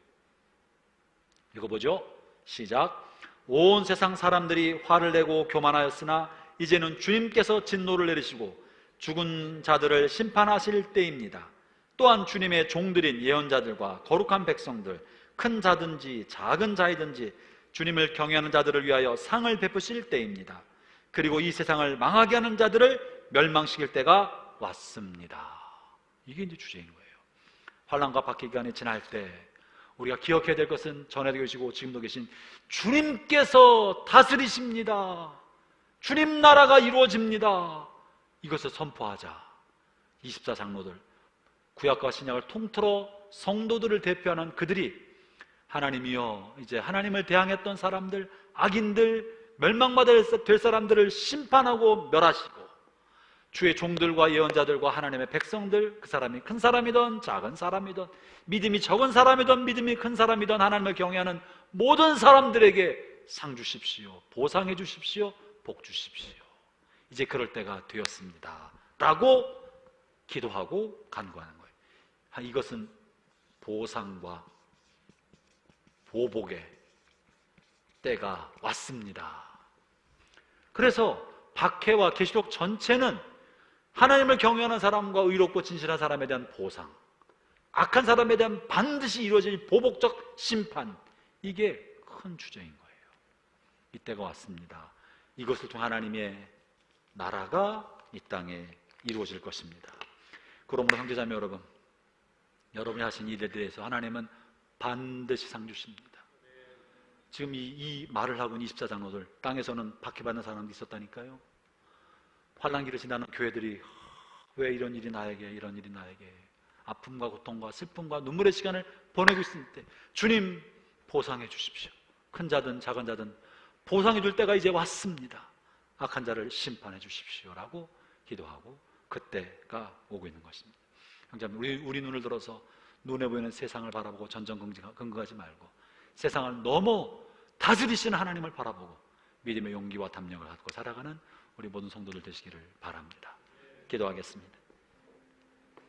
읽어보죠. 시작. 온 세상 사람들이 화를 내고 교만하였으나 이제는 주님께서 진노를 내리시고 죽은 자들을 심판하실 때입니다. 또한 주님의 종들인 예언자들과 거룩한 백성들, 큰 자든지 작은 자이든지 주님을 경외하는 자들을 위하여 상을 베푸실 때입니다. 그리고 이 세상을 망하게 하는 자들을 멸망시킬 때가 왔습니다. 이게 이제 주제인 거예요. 환난과 박해 기간이 지날 때 우리가 기억해야 될 것은 전에도 계시고 지금도 계신 주님께서 다스리십니다. 주님 나라가 이루어집니다. 이것을 선포하자. 24장로들, 구약과 신약을 통틀어 성도들을 대표하는 그들이 하나님이여, 이제 하나님을 대항했던 사람들, 악인들, 멸망받을 될 사람들을 심판하고 멸하시고 주의 종들과 예언자들과 하나님의 백성들, 그 사람이 큰 사람이든 작은 사람이든 믿음이 적은 사람이든 믿음이 큰 사람이든 하나님을 경외하는 모든 사람들에게 상 주십시오, 보상해 주십시오, 복 주십시오. 이제 그럴 때가 되었습니다 라고 기도하고 간구하는 거예요. 이것은 보상과 보복의 때가 왔습니다. 그래서 박해와 계시록 전체는 하나님을 경외하는 사람과 의롭고 진실한 사람에 대한 보상, 악한 사람에 대한 반드시 이루어질 보복적 심판, 이게 큰 주제인 거예요. 이때가 왔습니다. 이것을 통해 하나님의 나라가 이 땅에 이루어질 것입니다. 그러므로 형제자매 여러분, 여러분이 하신 일에 대해서 하나님은 반드시 상 주십니다. 지금 이 말을 하고 있는 24장로들, 땅에서는 박해받는 사람도 있었다니까요. 환난기를 지나는 교회들이 왜 이런 일이 나에게, 이런 일이 나에게, 아픔과 고통과 슬픔과 눈물의 시간을 보내고 있을 때 주님 보상해 주십시오. 큰 자든 작은 자든 보상해 줄 때가 이제 왔습니다. 악한 자를 심판해 주십시오 라고 기도하고 그때가 오고 있는 것입니다. 형제님, 우리 눈을 들어서 눈에 보이는 세상을 바라보고 전전긍긍하지 말고 세상을 넘어 다스리시는 하나님을 바라보고 믿음의 용기와 담력을 갖고 살아가는 우리 모든 성도들 되시기를 바랍니다. 기도하겠습니다.